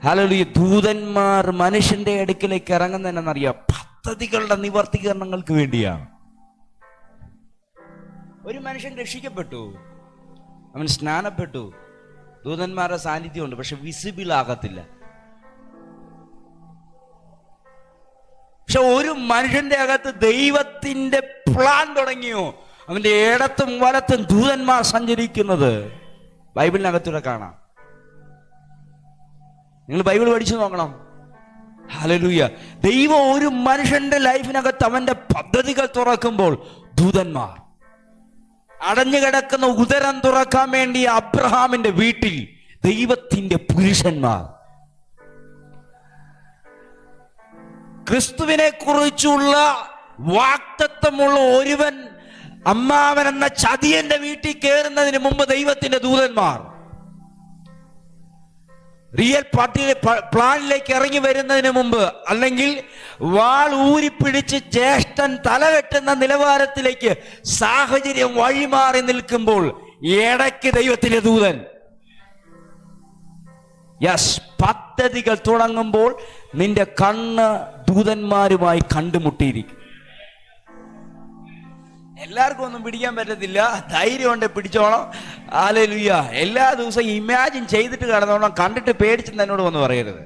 ഹല്ലേലൂയ ദൂതന്മാർ മനുഷ്യന്റെ അടുക്കിലേക്ക് ഇറങ്ങുന്നതെന്നറിയാം, പദ്ധതികളുടെ നിവർത്തീകരണങ്ങൾക്ക് വേണ്ടിയാണ്. ഒരു മനുഷ്യൻ രക്ഷിക്കപ്പെട്ടു, അവൻ സ്നാനപ്പെട്ടു, ദൂതന്മാരുടെ സാന്നിധ്യമുണ്ട്, പക്ഷെ വിസിബിൾ ആകത്തില്ല. പക്ഷെ ഒരു മനുഷ്യന്റെ അകത്ത് ദൈവത്തിന്റെ പ്ലാൻ തുടങ്ങിയോ, അവന്റെ ഇടത്തും വലത്തും ദൂതന്മാർ സഞ്ചരിക്കുന്നത് ബൈബിളിനകത്തൂടെ കാണാം. നിങ്ങൾ ബൈബിൾ പഠിച്ചു നോക്കണം. ഹല്ലേലൂയ. ദൈവം ഒരു മനുഷ്യന്റെ ലൈഫിനകത്ത് അവന്റെ പദ്ധതികൾ തുറക്കുമ്പോൾ ദൂതന്മാർ, അടഞ്ഞുകിടക്കുന്ന ഉദരം തുറക്കാൻ വേണ്ടി അബ്രഹാമിന്റെ വീട്ടിൽ ദൈവത്തിന്റെ പുരുഷന്മാർ, ക്രിസ്തുവിനെ കുറിച്ചുള്ള വാക്തത്വമുള്ള ഒരുവൻ അമ്മാവൻ എന്ന ചതിയന്റെ വീട്ടിൽ കയറുന്നതിന് മുമ്പ് ദൈവത്തിന്റെ ദൂതന്മാർ, റിയൽ പ്ലാനിലേക്ക് ഇറങ്ങി വരുന്നതിന് മുമ്പ്, അല്ലെങ്കിൽ വാൾ ഊരിപ്പിടിച്ച് ജ്യേഷ്ഠൻ തലവെട്ടുന്ന നിലവാരത്തിലേക്ക് സാഹചര്യം വഴിമാറി നിൽക്കുമ്പോൾ ഇടയ്ക്ക് ദൈവത്തിന്റെ ദൂതൻ. യെസ്, പദ്ധതികൾ തുടങ്ങുമ്പോൾ നിന്റെ കണ്ണ് ദൂതന്മാരുമായി കണ്ടുമുട്ടിയിരിക്കും. എല്ലാവർക്കും ഒന്നും പിടിക്കാൻ പറ്റത്തില്ല, ധൈര്യം കൊണ്ട് പിടിച്ചോണം. ഹല്ലേലൂയ. എല്ലാ ദിവസവും ഇമാജിൻ ചെയ്തിട്ട് കിടന്നോണം, കണ്ടിട്ട് പേടിച്ചെന്ന് എന്നോട് വന്ന് പറയരുത്.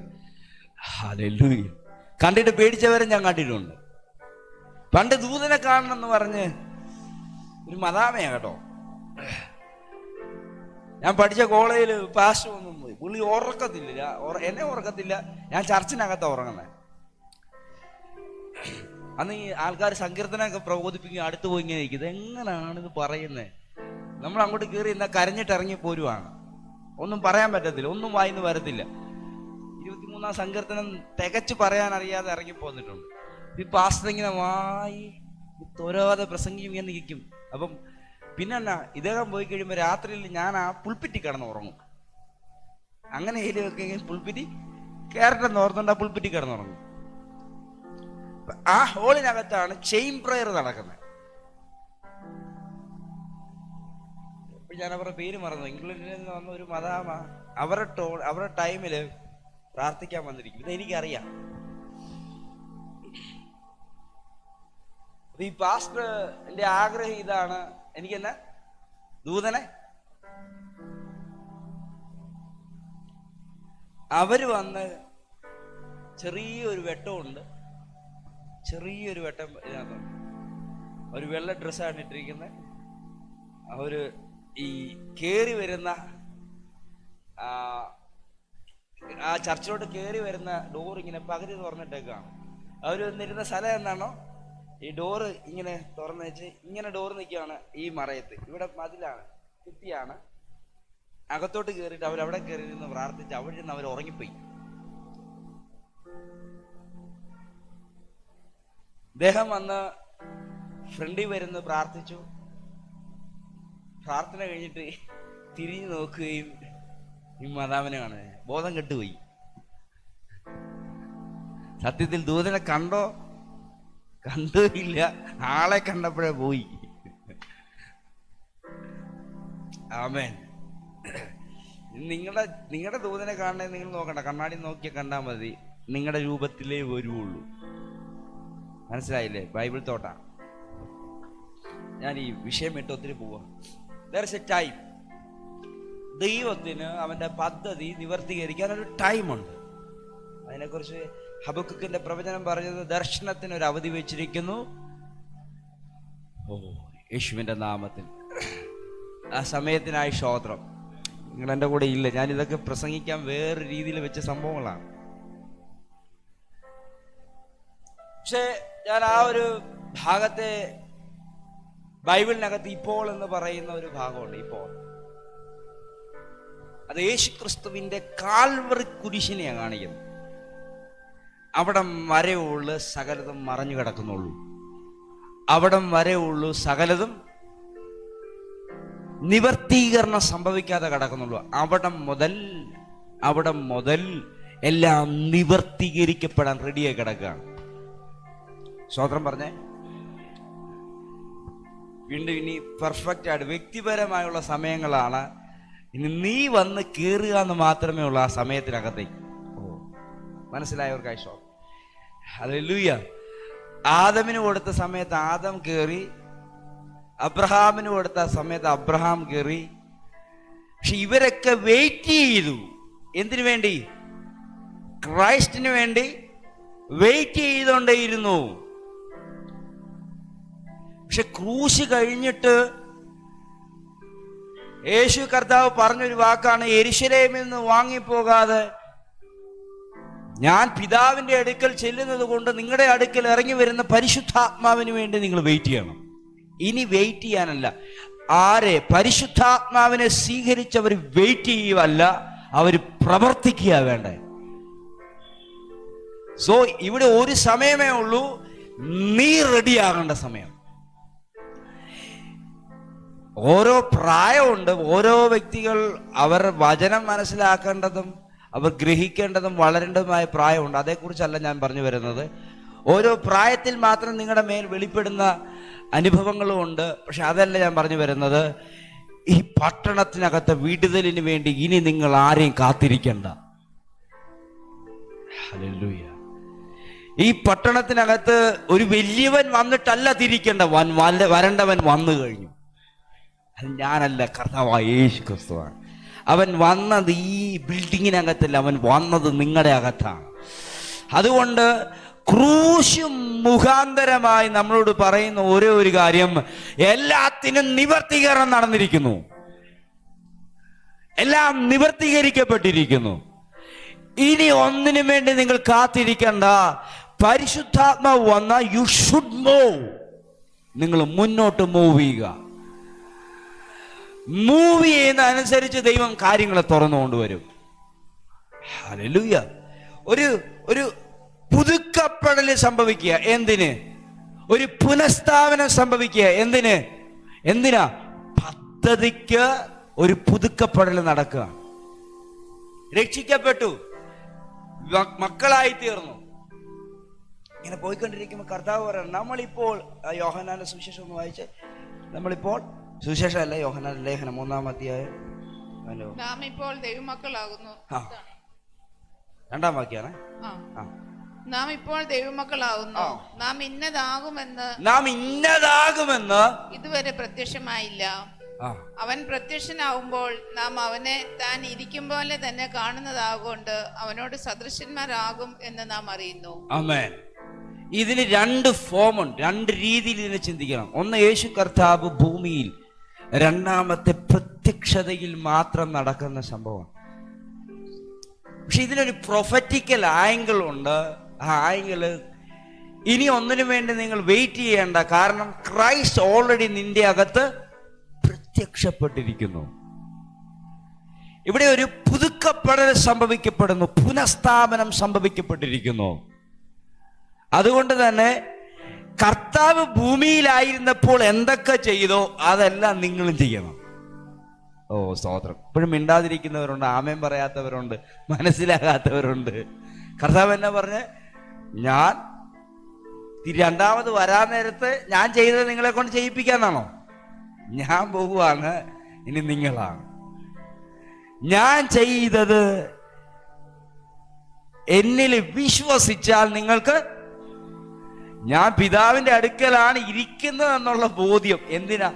ഹല്ലേലൂയ. കണ്ടിട്ട് പേടിച്ചവരെ ഞാൻ കണ്ടിട്ടുണ്ട്. പണ്ട് ദൂതനെ കാണണം എന്ന് പറഞ്ഞ് ഒരു മദാമയാ കേട്ടോ. ഞാൻ പഠിച്ച കോളേജിൽ പാസ്റ്റർ ഒന്നും പോയി, പുള്ളി ഉറക്കത്തില്ല, എന്നെ ഉറക്കത്തില്ല, ഞാൻ ചർച്ചിനകത്താ ഉറങ്ങുന്നത്. അന്ന് ഈ ആൾക്കാർ സങ്കീർത്തനമൊക്കെ പ്രബോധിപ്പിക്കും, അടുത്ത് പോയി ഇങ്ങനെ ഇരിക്കും, ഇതെങ്ങനെയാണ് ഇത് പറയുന്നത്. നമ്മൾ അങ്ങോട്ട് കയറി എന്നാൽ കരഞ്ഞിട്ട് ഇറങ്ങി പോരുവാണ്, ഒന്നും പറയാൻ പറ്റത്തില്ല, ഒന്നും വായിന്ന് വരത്തില്ല. 23-ാം സങ്കീർത്തനം തികച്ചു പറയാൻ അറിയാതെ ഇറങ്ങിപ്പോന്നിട്ടുണ്ട്. ഈ പാസ്റ്റർ ഇങ്ങനെ വായി തോരാതെ പ്രസംഗിക്കും ഇങ്ങനെ ഇരിക്കും. അപ്പം പിന്നെ എന്നാ, ഇദ്ദേഹം പോയി കഴിയുമ്പോൾ രാത്രിയിൽ ഞാൻ ആ പുൽപ്പിറ്റി കിടന്ന് ഉറങ്ങും. അങ്ങനെ ഇതിലൊക്കെ പുൽപ്പിറ്റി കയറട്ടെന്ന് ഓർത്തുകൊണ്ട് ആ പുൽപ്പിറ്റി കിടന്നുറങ്ങും. ആ ഹോളിനകത്താണ് ചെയിൻ പ്രയർ നടക്കുന്നത്. ഞാൻ അവരുടെ പേര് മറന്നു, ഇംഗ്ലണ്ടിൽ നിന്ന് വന്ന ഒരു മദാമ, അവരുടെ ടൈമില് പ്രാർത്ഥിക്കാൻ വന്നിരിക്കും. ഇതെനിക്കറിയാം. ഈ പാസ്റ്ററിന്റെ ആഗ്രഹം ഇതാണ്, എനിക്കെന്നാ ദൂതനെ അവര് വന്ന് ചെറിയൊരു വെട്ടമുണ്ട്, ചെറിയൊരു വെട്ടം ഇതിനകത്തുണ്ട്. ഒരു വെള്ള ഡ്രസ്സാണ് ഇട്ടിരിക്കുന്നത്. അവര് ഈ കേറി വരുന്ന ആ ചർച്ചിലോട്ട് കയറി വരുന്ന ഡോർ ഇങ്ങനെ പകുതി തുറന്നിട്ടേക്കാണ്. അവർ വന്നിരുന്ന സ്ഥലം എന്താണോ, ഈ ഡോറ് ഇങ്ങനെ തുറന്നു വെച്ച് ഇങ്ങനെ ഡോർ നിൽക്കുകയാണ്. ഈ മറയത്ത് ഇവിടെ മതിലാണ്, കുത്തിയാണ്. അകത്തോട്ട് കയറിയിട്ട് അവരവിടെ കയറി നിന്ന് പ്രാർത്ഥിച്ച് അവിടെ നിന്ന് അവർ ഉറങ്ങിപ്പോയി. അദ്ദേഹം വന്ന് ഫ്രണ്ടിൽ വരുന്ന് പ്രാർത്ഥിച്ചു. പ്രാർത്ഥന കഴിഞ്ഞിട്ട് തിരിഞ്ഞു നോക്കുകയും ഈ മാതാവിനെ കാണുക, ബോധം കെട്ടുപോയി. സത്യത്തിൽ ദൂതനെ കണ്ടോ? കണ്ടുമില്ല, ആളെ കണ്ടപ്പോഴേ പോയി. ആമേൻ. നിങ്ങളുടെ ദൂതനെ കാണണേ നിങ്ങൾ നോക്കണ്ട, കണ്ണാടി നോക്കിയാൽ കണ്ടാൽ മതി. നിങ്ങളുടെ രൂപത്തിലേ വരുള്ളൂ. മനസ്സിലായില്ലേ? ബൈബിൾ തോട്ടാ. ഞാൻ ഈ വിഷയം ഇട്ട് ഒത്തിരി പോവാ. There is a time. ദൈവത്തിന് അവന്റെ പദ്ധതി നിവർത്തീകരിക്കാൻ ഒരു ടൈമുണ്ട്. അതിനെക്കുറിച്ച് ഹബക്കുക്കിന്റെ പ്രവചനം പറഞ്ഞത് ദർശനത്തിന് ഒരു അവധി വെച്ചിരിക്കുന്നു. ഓ, യേശുവിന്റെ നാമത്തിൽ ആ സമയത്തിനായി സ്തോത്രം. നിങ്ങൾ എൻ്റെ കൂടെ ഇല്ല, ഞാൻ ഇതൊക്കെ പ്രസംഗിക്കാൻ വേറെ രീതിയിൽ വെച്ച സംഭവങ്ങളാണ്. പക്ഷെ ഞാൻ ആ ഒരു ഭാഗത്തെ ബൈബിളിനകത്ത് ഇപ്പോൾ എന്ന് പറയുന്ന ഒരു ഭാഗമുണ്ട്. ഇപ്പോൾ അത് യേശു ക്രിസ്തുവിന്റെ കാൽവറി കുരിശിനെയാണ് കാണിക്കുന്നത്. അവിടം വരെയുള്ളു സകലതും മറഞ്ഞു കിടക്കുന്നുള്ളൂ. അവിടം വരെയുള്ളു സകലതും നിവർത്തീകരണം സംഭവിക്കാതെ കിടക്കുന്നുള്ളൂ. അവിടം മുതൽ എല്ലാം നിവർത്തീകരിക്കപ്പെടാൻ റെഡിയായി കിടക്കുകയാണ്. സ്തോത്രം പറഞ്ഞേ. വീണ്ടും ഇനി പെർഫെക്റ്റ് ആയിട്ട് വ്യക്തിപരമായുള്ള സമയങ്ങളാണ്. ഇനി നീ വന്ന് കയറുക എന്ന് മാത്രമേ ഉള്ളൂ ആ സമയത്തിനകത്തേക്ക്. ഓ, മനസ്സിലായവർക്കായി സ്തോത്രം. ഹല്ലേലൂയ. ആദമിന് കൊടുത്ത സമയത്ത് ആദം കയറി, അബ്രഹാമിന് കൊടുത്ത സമയത്ത് അബ്രഹാം കയറി. പക്ഷെ ഇവരൊക്കെ വെയിറ്റ് ചെയ്തു. എന്തിനു വേണ്ടി? ക്രൈസ്റ്റിന് വേണ്ടി വെയിറ്റ് ചെയ്തുകൊണ്ടേയിരുന്നു. പക്ഷെ ക്രൂശ് കഴിഞ്ഞിട്ട് യേശു കർത്താവ് പറഞ്ഞൊരു വാക്കാണ്, യെരൂശലേമിൽ നിന്ന് വാങ്ങിപ്പോകാതെ ഞാൻ പിതാവിന്റെ അടുക്കൽ ചെല്ലുന്നത് കൊണ്ട് നിങ്ങളുടെ അടുക്കൽ ഇറങ്ങി വരുന്ന പരിശുദ്ധാത്മാവിന് വേണ്ടി നിങ്ങൾ വെയിറ്റ് ചെയ്യണം. ഇനി വെയിറ്റ് ചെയ്യാനല്ല, ആരെ? പരിശുദ്ധാത്മാവിനെ സ്വീകരിച്ചവർ വെയിറ്റ് ചെയ്യുകയല്ല, അവർ പ്രവർത്തിക്കുക വേണ്ടേ. സോ ഇവിടെ ഒരു സമയമേ ഉള്ളൂ, നീ റെഡിയാകേണ്ട സമയം. ഓരോ പ്രായമുണ്ട്. ഓരോ വ്യക്തികൾ അവർ വചനം മനസ്സിലാക്കേണ്ടതും അവർ ഗ്രഹിക്കേണ്ടതും വളരേണ്ടതുമായ പ്രായമുണ്ട്. അതേക്കുറിച്ചല്ല ഞാൻ പറഞ്ഞു വരുന്നത്. ഓരോ പ്രായത്തിൽ മാത്രം നിങ്ങളുടെ മേൽ വെളിപ്പെടുന്ന അനുഭവങ്ങളും ഉണ്ട്. പക്ഷെ അതല്ല ഞാൻ പറഞ്ഞു വരുന്നത്. ഈ പട്ടണത്തിനകത്ത് വിടുതലിന് വേണ്ടി ഇനി നിങ്ങൾ ആരെയും കാത്തിരിക്കണ്ട. ഹല്ലേലൂയ. ഈ പട്ടണത്തിനകത്ത് ഒരു വലിയവൻ വന്നിട്ടല്ല തിരിക്കേണ്ട, വരേണ്ടവൻ വന്നു കഴിഞ്ഞു. അത് ഞാനല്ല, കർത്താവായ യേശു ക്രിസ്തുവാണ്. അവൻ വന്നത് ഈ ബിൽഡിങ്ങിനകത്തല്ല, അവൻ വന്നത് നിങ്ങളുടെ അകത്താണ്. അതുകൊണ്ട് ക്രൂശ് മുഖാന്തരമായി നമ്മളോട് പറയുന്ന ഒരേ ഒരു കാര്യം, എല്ലാത്തിനും നിവർത്തീകരണം നടന്നിരിക്കുന്നു. എല്ലാം നിവർത്തീകരിക്കപ്പെട്ടിരിക്കുന്നു. ഇനി ഒന്നിനും വേണ്ടി നിങ്ങൾ കാത്തിരിക്കണ്ട. പരിശുദ്ധാത്മാവ് വന്ന യു ഷുഡ് മൂവ്. നിങ്ങൾ മുന്നോട്ട് മൂവ് ചെയ്യുക. മൂവ് ചെയ്യുന്ന അനുസരിച്ച് ദൈവം കാര്യങ്ങളെ തുറന്നു കൊണ്ടുവരും. ഹല്ലേലൂയ. ഒരു പുതുക്കപ്പെടൽ സംഭവിക്കുക. എന്തിന്? ഒരു പുനഃസ്ഥാപനം സംഭവിക്കുക. എന്തിനാ? പദ്ധതിക്ക് ഒരു പുതുക്കപ്പെടൽ നടക്കുക. രക്ഷിക്കപ്പെട്ടു, മക്കളായി തീർന്നു. ഇങ്ങനെ പോയിക്കൊണ്ടിരിക്കുമ്പോൾ കർത്താവ് പറയണം, നമ്മളിപ്പോൾ യോഹന്നാന്റെ സുവിശേഷം ഒന്ന് വായിച്ച്, നമ്മളിപ്പോൾ സുവിശേഷം അല്ല, യോഹന്നാന്റെ ലേഖനം 3-ാം അധ്യായം നാം ഇപ്പോൾ ദൈവമക്കളാകുന്നു. 2-ാം വാക്യാണ്. നാം ഇപ്പോൾ ദൈവമക്കളാകുന്നു. നാം ഇന്നതാകുമെന്ന് ഇതുവരെ പ്രത്യക്ഷമായില്ല. അവൻ പ്രത്യക്ഷനാവുമ്പോൾ നാം അവനെ താൻ ഇരിക്കും പോലെ തന്നെ കാണുന്നതാകൊണ്ട് അവനോട് സദൃശന്മാരാകും എന്ന് നാം അറിയുന്നു. ആമേൻ. ഇതിന് 2 ഫോമുണ്ട്, 2 രീതിയിൽ ഇതിനെ ചിന്തിക്കണം. ഒന്ന്, യേശു കർത്താവ് ഭൂമിയിൽ രണ്ടാമത്തെ പ്രത്യക്ഷതയിൽ മാത്രം നടക്കുന്ന സംഭവം. പക്ഷെ ഇതിനൊരു പ്രൊഫറ്റിക്കൽ ആംഗിൾ ഉണ്ട്. ആ ആംഗിള് ഇനി ഒന്നിനു വേണ്ടി നിങ്ങൾ വെയിറ്റ് ചെയ്യേണ്ട. കാരണം ക്രൈസ്റ്റ് ഓൾറെഡി നിന്റെ അകത്ത് പ്രത്യക്ഷപ്പെട്ടിരിക്കുന്നു. ഇവിടെ ഒരു പുതുക്കപ്പെടൽ സംഭവിക്കപ്പെടുന്നു, പുനഃസ്ഥാപനം സംഭവിക്കപ്പെട്ടിരിക്കുന്നു. അതുകൊണ്ട് തന്നെ കർത്താവ് ഭൂമിയിലായിരുന്നപ്പോൾ എന്തൊക്കെ ചെയ്തോ അതെല്ലാം നിങ്ങളും ചെയ്യണം. ഓ സ്തോത്രം. ഇപ്പോഴും മിണ്ടാതിരിക്കുന്നവരുണ്ട്, ആമേൻ പറയാത്തവരുണ്ട്, മനസ്സിലാകാത്തവരുണ്ട്. കർത്താവ് എന്നാ പറഞ്ഞ്, ഞാൻ രണ്ടാമത് വരാൻ നേരത്ത് ഞാൻ ചെയ്തത് നിങ്ങളെ കൊണ്ട് ചെയ്യിപ്പിക്കാന്നാണോ? ഞാൻ പോവുകയാണ്, ഇനി നിങ്ങളാണ്. ഞാൻ ചെയ്തത് എന്നിൽ വിശ്വസിച്ചാൽ നിങ്ങൾക്ക്, ഞാൻ പിതാവിന്റെ അടുക്കലാണ് ഇരിക്കുന്നത് എന്നുള്ള ബോധ്യം. എന്തിനാ?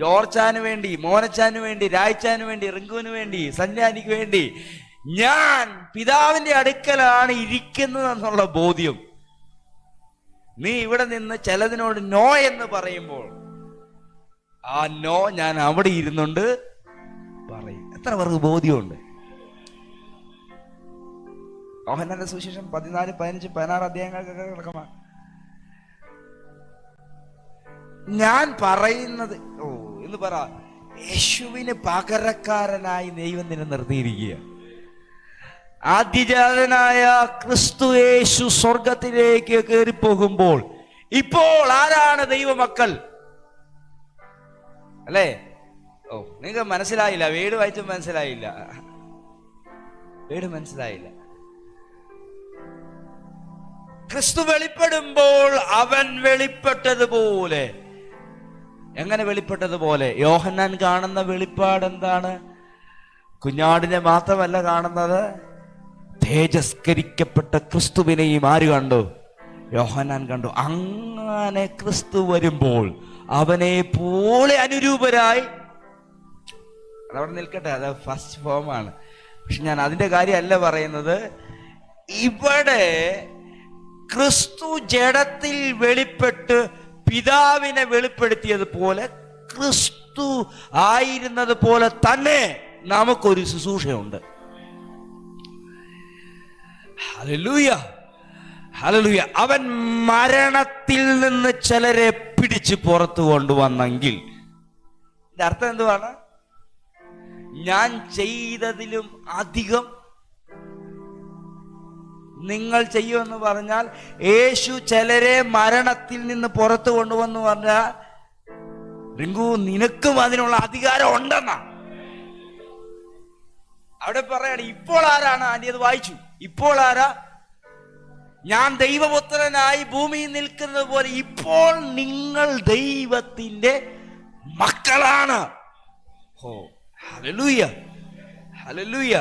ജോർച്ചാന് വേണ്ടി, മോനച്ചാന് വേണ്ടി, രായ്ച്ചാന് വേണ്ടി, റിങ്കുവിന് വേണ്ടി, സന്യാനിക്ക് വേണ്ടി. ഞാൻ പിതാവിന്റെ അടുക്കലാണ് ഇരിക്കുന്നത് എന്നുള്ള ബോധ്യം. നീ ഇവിടെ നിന്ന് ചിലതിനോട് നോ എന്ന് പറയുമ്പോൾ ആ നോ ഞാൻ അവിടെ ഇരുന്നുണ്ട് പറയും. എത്ര പേർക്ക് ബോധ്യമുണ്ട്? യോഹന്നാന്റെ സുവിശേഷം 14, 15, 16 അധ്യായങ്ങൾക്കൊക്കെ കിടക്കമാണ്. ഞാൻ പറയുന്നത് എന്ന് പറ, യേശുവിന് പകരക്കാരനായി ദൈവം നിന്നെ നിർത്തിയിരിക്കുക. ആദ്യജാതനായ ക്രിസ്തു യേശു സ്വർഗത്തിലേക്ക് കയറിപ്പോകുമ്പോൾ ഇപ്പോൾ ആരാണ് ദൈവമക്കൾ? അല്ലേ? നിങ്ങൾക്ക് മനസ്സിലായില്ല. വീട് വായിച്ചു മനസ്സിലായില്ല. വീട് മനസ്സിലായില്ല. ക്രിസ്തു വെളിപ്പെടുമ്പോൾ അവൻ വെളിപ്പെട്ടതുപോലെ. എങ്ങനെ വെളിപ്പെട്ടതുപോലെ? യോഹന്നാൻ കാണുന്ന വെളിപ്പാട് എന്താണ്? കുഞ്ഞാടിനെ മാത്രമല്ല കാണുന്നത്, തേജസ്കരിക്കപ്പെട്ട ക്രിസ്തുവിനെയും ആര് കണ്ടു? യോഹന്നാൻ കണ്ടു. അങ്ങനെ ക്രിസ്തു വരുമ്പോൾ അവനെ പോലെ അനുരൂപരായി. അതവിടെ നിൽക്കട്ടെ, അത് ഫസ്റ്റ് ഫോമാണ്. പക്ഷെ ഞാൻ അതിന്റെ കാര്യമല്ല പറയുന്നത്. ഇവിടെ ക്രിസ്തു ജഡത്തിൽ വെളിപ്പെട്ട് പിതാവിനെ വെളിപ്പെടുത്തിയതുപോലെ ക്രിസ്തു ആയിരുന്നത് പോലെ തന്നെ നമുക്കൊരു ശുശ്രൂഷയുണ്ട്. Hallelujah, hallelujah. അവൻ മരണത്തിൽ നിന്ന് ചിലരെ പിടിച്ച് പുറത്തു കൊണ്ടുവന്നെങ്കിൽ ഇതിന്റെ അർത്ഥം എന്തുവാണ്? ഞാൻ ചെയ്തതിലും അധികം നിങ്ങൾ ചെയ്യുമെന്ന് പറഞ്ഞാൽ, യേശു ചിലരെ മരണത്തിൽ നിന്ന് പുറത്തു കൊണ്ടുവന്നു പറഞ്ഞാൽ, റിങ്കു നിനക്കും അതിനുള്ള അധികാരം ഉണ്ടെന്നാ അവിടെ പറയാണ്. ഇപ്പോൾ ആരാണ്? ആന്റി അത് വായിച്ചു. ഇപ്പോൾ ആരാ? ഞാൻ ദൈവപുത്രനായി ഭൂമിയിൽ നിൽക്കുന്നത് പോലെ ഇപ്പോൾ നിങ്ങൾ ദൈവത്തിന്റെ മക്കളാണ്. Hallelujah, hallelujah.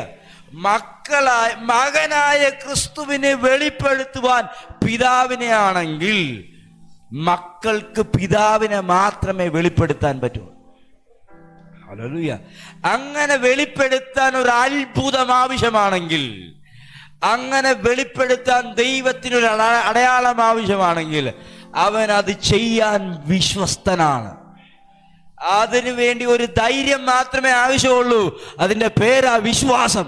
മകനായ ക്രിസ്തുവിനെ വെളിപ്പെടുത്തുവാൻ പിതാവിനെ ആണെങ്കിൽ മക്കൾക്ക് പിതാവിനെ മാത്രമേ വെളിപ്പെടുത്താൻ പറ്റൂ. ഹല്ലേലൂയ. അങ്ങനെ വെളിപ്പെടുത്താൻ ഒരു അത്ഭുതം ആവശ്യമാണെങ്കിൽ, അങ്ങനെ വെളിപ്പെടുത്താൻ ദൈവത്തിനൊരു അടയാളം ആവശ്യമാണെങ്കിൽ അവൻ അത് ചെയ്യാൻ വിശ്വസ്തനാണ്. അതിനു വേണ്ടി ഒരു ധൈര്യം മാത്രമേ ആവശ്യമുള്ളൂ. അതിന്റെ പേരാ വിശ്വാസം.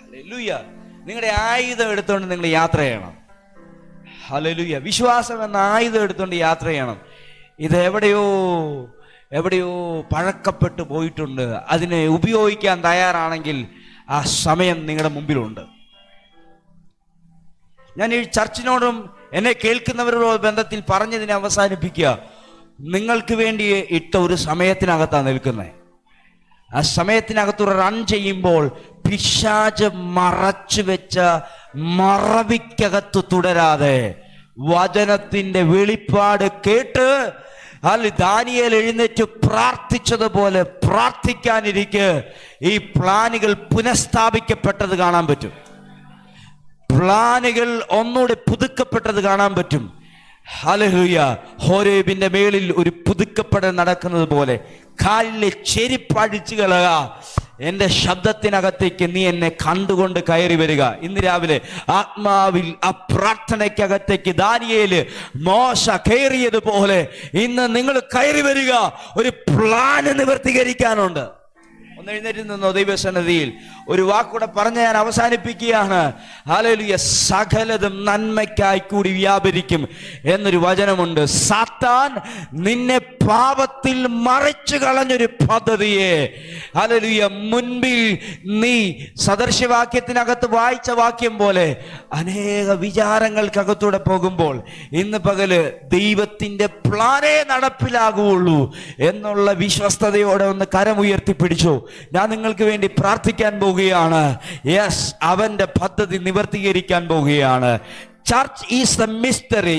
ഹല്ലേലൂയ. നിങ്ങളുടെ ആയുധം എടുത്തുകൊണ്ട് നിങ്ങൾ യാത്ര ചെയ്യണം. ഹല്ലേലൂയ. വിശ്വാസം എന്ന ആയുധം എടുത്തുകൊണ്ട് യാത്ര ചെയ്യണം. ഇത് എവിടെയോ പഴക്കപ്പെട്ടു പോയിട്ടുണ്ട്. അതിനെ ഉപയോഗിക്കാൻ തയ്യാറാണെങ്കിൽ ആ സമയം നിങ്ങളുടെ മുമ്പിലുണ്ട്. ഞാൻ ഈ ചർച്ചിനോടും എന്നെ കേൾക്കുന്നവരോട് ബന്ധത്തിൽ പറഞ്ഞതിനെ അവസാനിപ്പിക്കുക. നിങ്ങൾക്ക് വേണ്ടി ഇട്ട ഒരു സമയത്തിനകത്താണ് നിൽക്കുന്നത്. ആ സമയത്തിനകത്ത് റൺ ചെയ്യുമ്പോൾ പിശാച് മറച്ചു വെച്ച മറവിക്കകത്ത് തുടരാതെ വചനത്തിന്റെ വെളിപ്പാട് കേട്ട് ദാനിയേൽ എഴുന്നേറ്റ് പ്രാർത്ഥിച്ചതുപോലെ പ്രാർത്ഥിക്കാനിരിക്കെ ഈ പ്ലാനുകൾ പുനഃസ്ഥാപിക്കപ്പെട്ടത് കാണാൻ പറ്റും. പ്ലാനുകൾ ഒന്നുകൂടെ പുതുക്കപ്പെട്ടത് കാണാൻ പറ്റും. ഹല്ലേലൂയ. ഹോരേബിന്റെ മേളിൽ ഒരു പുതുക്കപ്പെടൽ നടക്കുന്നത് പോലെ കാലിലെ ചെരിപ്പഴിച്ചു കളയുക. എന്റെ ശബ്ദത്തിനകത്തേക്ക് നീ എന്നെ കണ്ടുകൊണ്ട് കയറി വരിക. ഇന്ന് രാവിലെ ആത്മാവിൽ ആ പ്രാർത്ഥനയ്ക്കകത്തേക്ക് ദാനിയേല് മോശ കയറിയതുപോലെ ഇന്ന് നിങ്ങൾ കയറി വരിക. ഒരു പ്ലാൻ നിവർത്തീകരിക്കാനുണ്ട്. ഒന്ന് എഴുന്നേറ്റ് നിന്നോ ദൈവസന്നിധിയിൽ. ഒരു വാക്കൂടെ പറഞ്ഞ് ഞാൻ അവസാനിപ്പിക്കുകയാണ്. ഹല്ലേലൂയ. സകലതും നന്മയ്ക്കായി കൂടി വ്യാപരിക്കും എന്നൊരു വചനമുണ്ട്. സാത്താൻ നിന്നെ പാപത്തിൽ മറിച്ചു കളഞ്ഞൊരു പദ്ധതിയെ ഹല്ലേലൂയ മുൻപിൽ നീ സദൃശവാക്യത്തിനകത്ത് വായിച്ച വാക്യം പോലെ അനേക വിചാരങ്ങൾക്കകത്തൂടെ പോകുമ്പോൾ ഇന്ന് പകല് ദൈവത്തിന്റെ പ്ലാനേ നടപ്പിലാകുള്ളൂ എന്നുള്ള വിശ്വസ്തയോടെ ഒന്ന് കരമുയർത്തിപ്പിടിച്ചു. ഞാൻ നിങ്ങൾക്ക് വേണ്ടി പ്രാർത്ഥിക്കാൻ പോവുകയാണ്. യെസ്, അവന്റെ പദ്ധതി നിവർത്തീകരിക്കാൻ പോവുകയാണ്. Church is A mystery.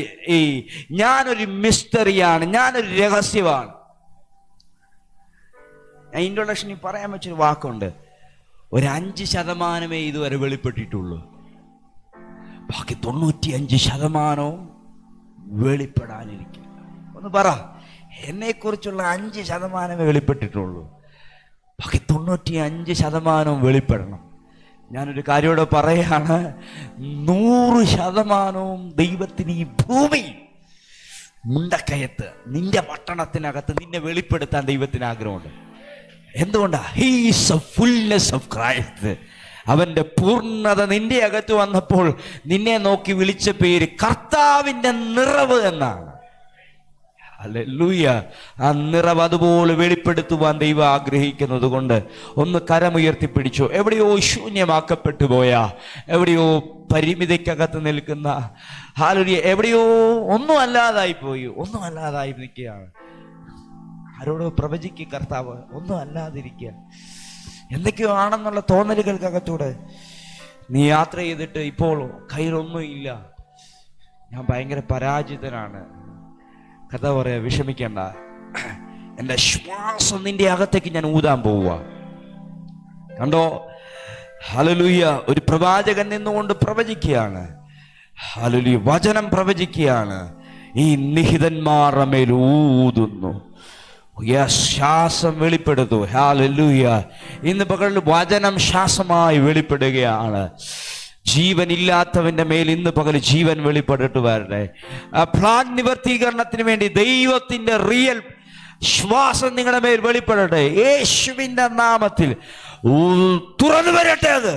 ഞാനൊരു മിസ്റ്ററിയാണ്, ഞാനൊരു രഹസ്യമാണ്. ഞാൻ ഇൻട്രൊഡക്ഷനിൽ പറയാൻ വെച്ചൊരു വാക്കുണ്ട്. ഒരു 5% ഇതുവരെ വെളിപ്പെട്ടിട്ടുള്ളൂ. ബാക്കി 95% വെളിപ്പെടാനിരിക്കും. ഒന്ന് പറ, എന്നെക്കുറിച്ചുള്ള 5% വെളിപ്പെട്ടിട്ടുള്ളൂ, ബാക്കി 95% വെളിപ്പെടണം. ഞാനൊരു കാര്യത്തോടെ പറയാണ്, 100% ദൈവത്തിന് ഈ ഭൂമി മുണ്ടക്കയത്ത് നിന്റെ പട്ടണത്തിനകത്ത് നിന്നെ വെളിപ്പെടുത്താൻ ദൈവത്തിന് ആഗ്രഹമുണ്ട്. എന്തുകൊണ്ടാ? He is A fullness of Christ. അവന്റെ പൂർണ്ണത നിന്റെ അകത്ത് വന്നപ്പോൾ നിന്നെ നോക്കി വിളിച്ച പേര് കർത്താവിന്റെ നിറവ് എന്നാണ്. ഹല്ലേലൂയ. ആ നിറവ് അതുപോലെ വെളിപ്പെടുത്തുവാൻ ദൈവം ആഗ്രഹിക്കുന്നത് കൊണ്ട് ഒന്ന് കരമുയർത്തിപ്പിടിച്ചു. എവിടെയോ ശൂന്യമാക്കപ്പെട്ടു പോയ, എവിടെയോ പരിമിതിക്കകത്ത് നിൽക്കുന്ന, ഹല്ലേലൂയ, എവിടെയോ ഒന്നും അല്ലാതായി പോയി, ഒന്നും അല്ലാതായി നിൽക്കുകയാണ്. ആരോടോ പ്രവചിക്കുക കർത്താവ്, ഒന്നും അല്ലാതിരിക്കുക. എന്തൊക്കെയോ ആണെന്നുള്ള തോന്നലുകൾക്കകത്തൂടെ നീ യാത്ര ചെയ്തിട്ട് ഇപ്പോൾ കയ്യിലൊന്നും ഇല്ല, ഞാൻ ഭയങ്കര പരാജിതനാണ്. കഥ പറയാ, വിഷമിക്കണ്ട, എൻ്റെ ശ്വാസം നിന്റെ അകത്തേക്ക് ഞാൻ ഊതാൻ പോവുക. കണ്ടോ? ഹല്ലേലൂയ. ഒരു പ്രവാചകൻ നിന്നുകൊണ്ട് പ്രവചിക്കുകയാണ്. ഹല്ലേലൂയ. വചനം പ്രവചിക്കുകയാണ്. ഈ നിഹിതന്മാരുടെ മേൽ ഊതുന്നു. ശ്വാസം വെളിപ്പെടുത്തു. ഹല്ലേലൂയ. ഇന്ന് പകൽ വചനം ശ്വാസമായി വെളിപ്പെടുകയാണ്. ജീവനില്ലാത്തവന്റെ മേൽ ഇന്ന് പകൽ ജീവൻ വെളിപ്പെട്ടിട്ട് വരട്ടെ. പ്ലാൻ നിവർത്തീകരണത്തിന് വേണ്ടി ദൈവത്തിന്റെ റിയൽ ശ്വാസം നിങ്ങളുടെ മേൽ വെളിപ്പെടട്ടെ. യേശുവിന്റെ നാമത്തിൽ തുറന്നു വരട്ടെ. അത്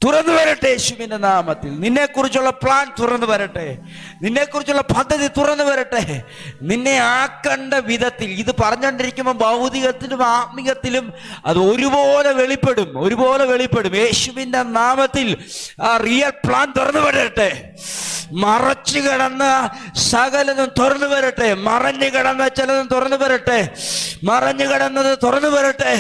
തുറന്നു വരട്ടെ യേശുവിന്റെ നാമത്തിൽ. നിന്നെക്കുറിച്ചുള്ള പ്ലാൻ തുറന്നു വരട്ടെ. നിന്നെക്കുറിച്ചുള്ള പദ്ധതി തുറന്നു വരട്ടെ. നിന്നെ ആക്കേണ്ട വിധത്തിൽ ഇത് പറഞ്ഞുകൊണ്ടിരിക്കുമ്പോൾ ഭൗതികത്തിലും ആത്മീകത്തിലും അത് ഒരുപോലെ വെളിപ്പെടും, ഒരുപോലെ വെളിപ്പെടും. യേശുവിന്റെ നാമത്തിൽ ആ റിയൽ പ്ലാൻ തുറന്നു വരട്ടെ. മറച്ചു കിടന്ന സകലതും തുറന്നു വരട്ടെ. മറഞ്ഞു കിടന്ന ചിലതും തുറന്നു വരട്ടെ. മറഞ്ഞു കിടന്നത് തുറന്നു വരട്ടെ.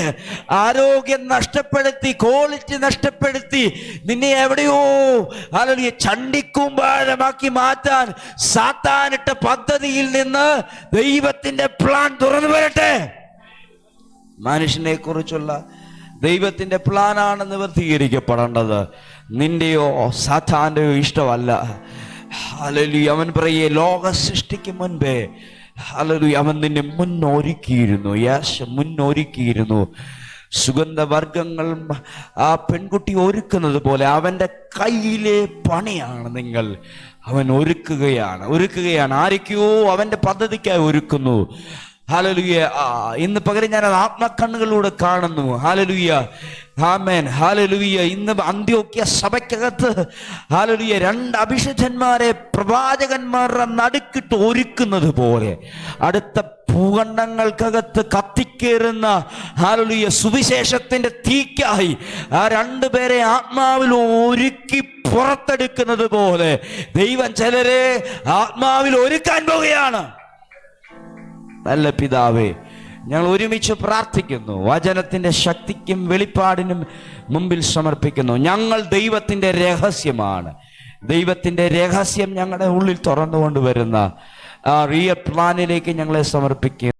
ആരോഗ്യം നഷ്ടപ്പെടുത്തി, ക്വാളിറ്റി നഷ്ടപ്പെടുത്തി നിന്നെ എവിടെയോ അല്ലെങ്കിൽ ചണ്ടിക്കൂമ്പാരമാക്കി മാറ്റാൻ സാത്താനിട്ട പദ്ധതിയിൽ നിന്ന് ദൈവത്തിന്റെ പ്ലാൻ തുറന്നു വരട്ടെ. മനുഷ്യനെ കുറിച്ചുള്ള ദൈവത്തിന്റെ പ്ലാനാണ് നിവർത്തീകരിക്കപ്പെടേണ്ടത്. നിന്റെയോ സാത്താന്റെയോ ഇഷ്ടമല്ല. ഹല്ലേലൂയ. അവൻ പറയേ, ലോക സൃഷ്ടിക്ക് മുൻപേ ഹല്ലേലൂയ അവൻ നിന്നെ മുന്നൊരുക്കിയിരുന്നു. മുന്നൊരുക്കിയിരുന്നു. സുഗന്ധവർഗങ്ങൾ ആ പെൺകുട്ടി ഒരുക്കുന്നത് പോലെ അവന്റെ കയ്യിലെ പണിയാണ് നിങ്ങൾ. അവൻ ഒരുക്കുകയാണ്. ആരൊക്കെയോ അവന്റെ പദ്ധതിക്കായി ഒരുക്കുന്നു. ഹല്ലേലൂയ. ഇന്ന് പകരം ഞാൻ അത് ആത്മക്കണ്ണുകളിലൂടെ കാണുന്നു. ഹല്ലേലൂയ. ആമേൻ. ഹല്ലേലൂയ. ഇന്ന് അന്ത്യോക്യ സഭയ്ക്കകത്ത് ഹല്ലേലൂയ 2 അഭിഷിക്തന്മാരെ പ്രവാചകന്മാരുടെ നടുക്കിട്ട് ഒരുക്കുന്നത് പോലെ അടുത്ത ഭൂഖണ്ഡങ്ങൾക്കകത്ത് കത്തിക്കേറുന്ന ഹല്ലേലൂയ സുവിശേഷത്തിന്റെ തീക്കായി ആ 2 പേരെ ആത്മാവിൽ ഒരുക്കി പുറത്തെടുക്കുന്നത് പോലെ ദൈവം ചിലരെ ആത്മാവിൽ ഒരുക്കാൻ പോവുകയാണ്. നല്ല പിതാവേ, ഞങ്ങൾ ഒരുമിച്ച് പ്രാർത്ഥിക്കുന്നു. വചനത്തിന്റെ ശക്തിക്കും വെളിപ്പാടിനും മുമ്പിൽ സമർപ്പിക്കുന്നു. ഞങ്ങൾ ദൈവത്തിന്റെ രഹസ്യമാണ്. ദൈവത്തിന്റെ രഹസ്യം ഞങ്ങളുടെ ഉള്ളിൽ തുറന്നുകൊണ്ടുവരുന്ന ആ റിയൽ പ്ലാനിലേക്ക് ഞങ്ങളെ സമർപ്പിക്കുന്നു.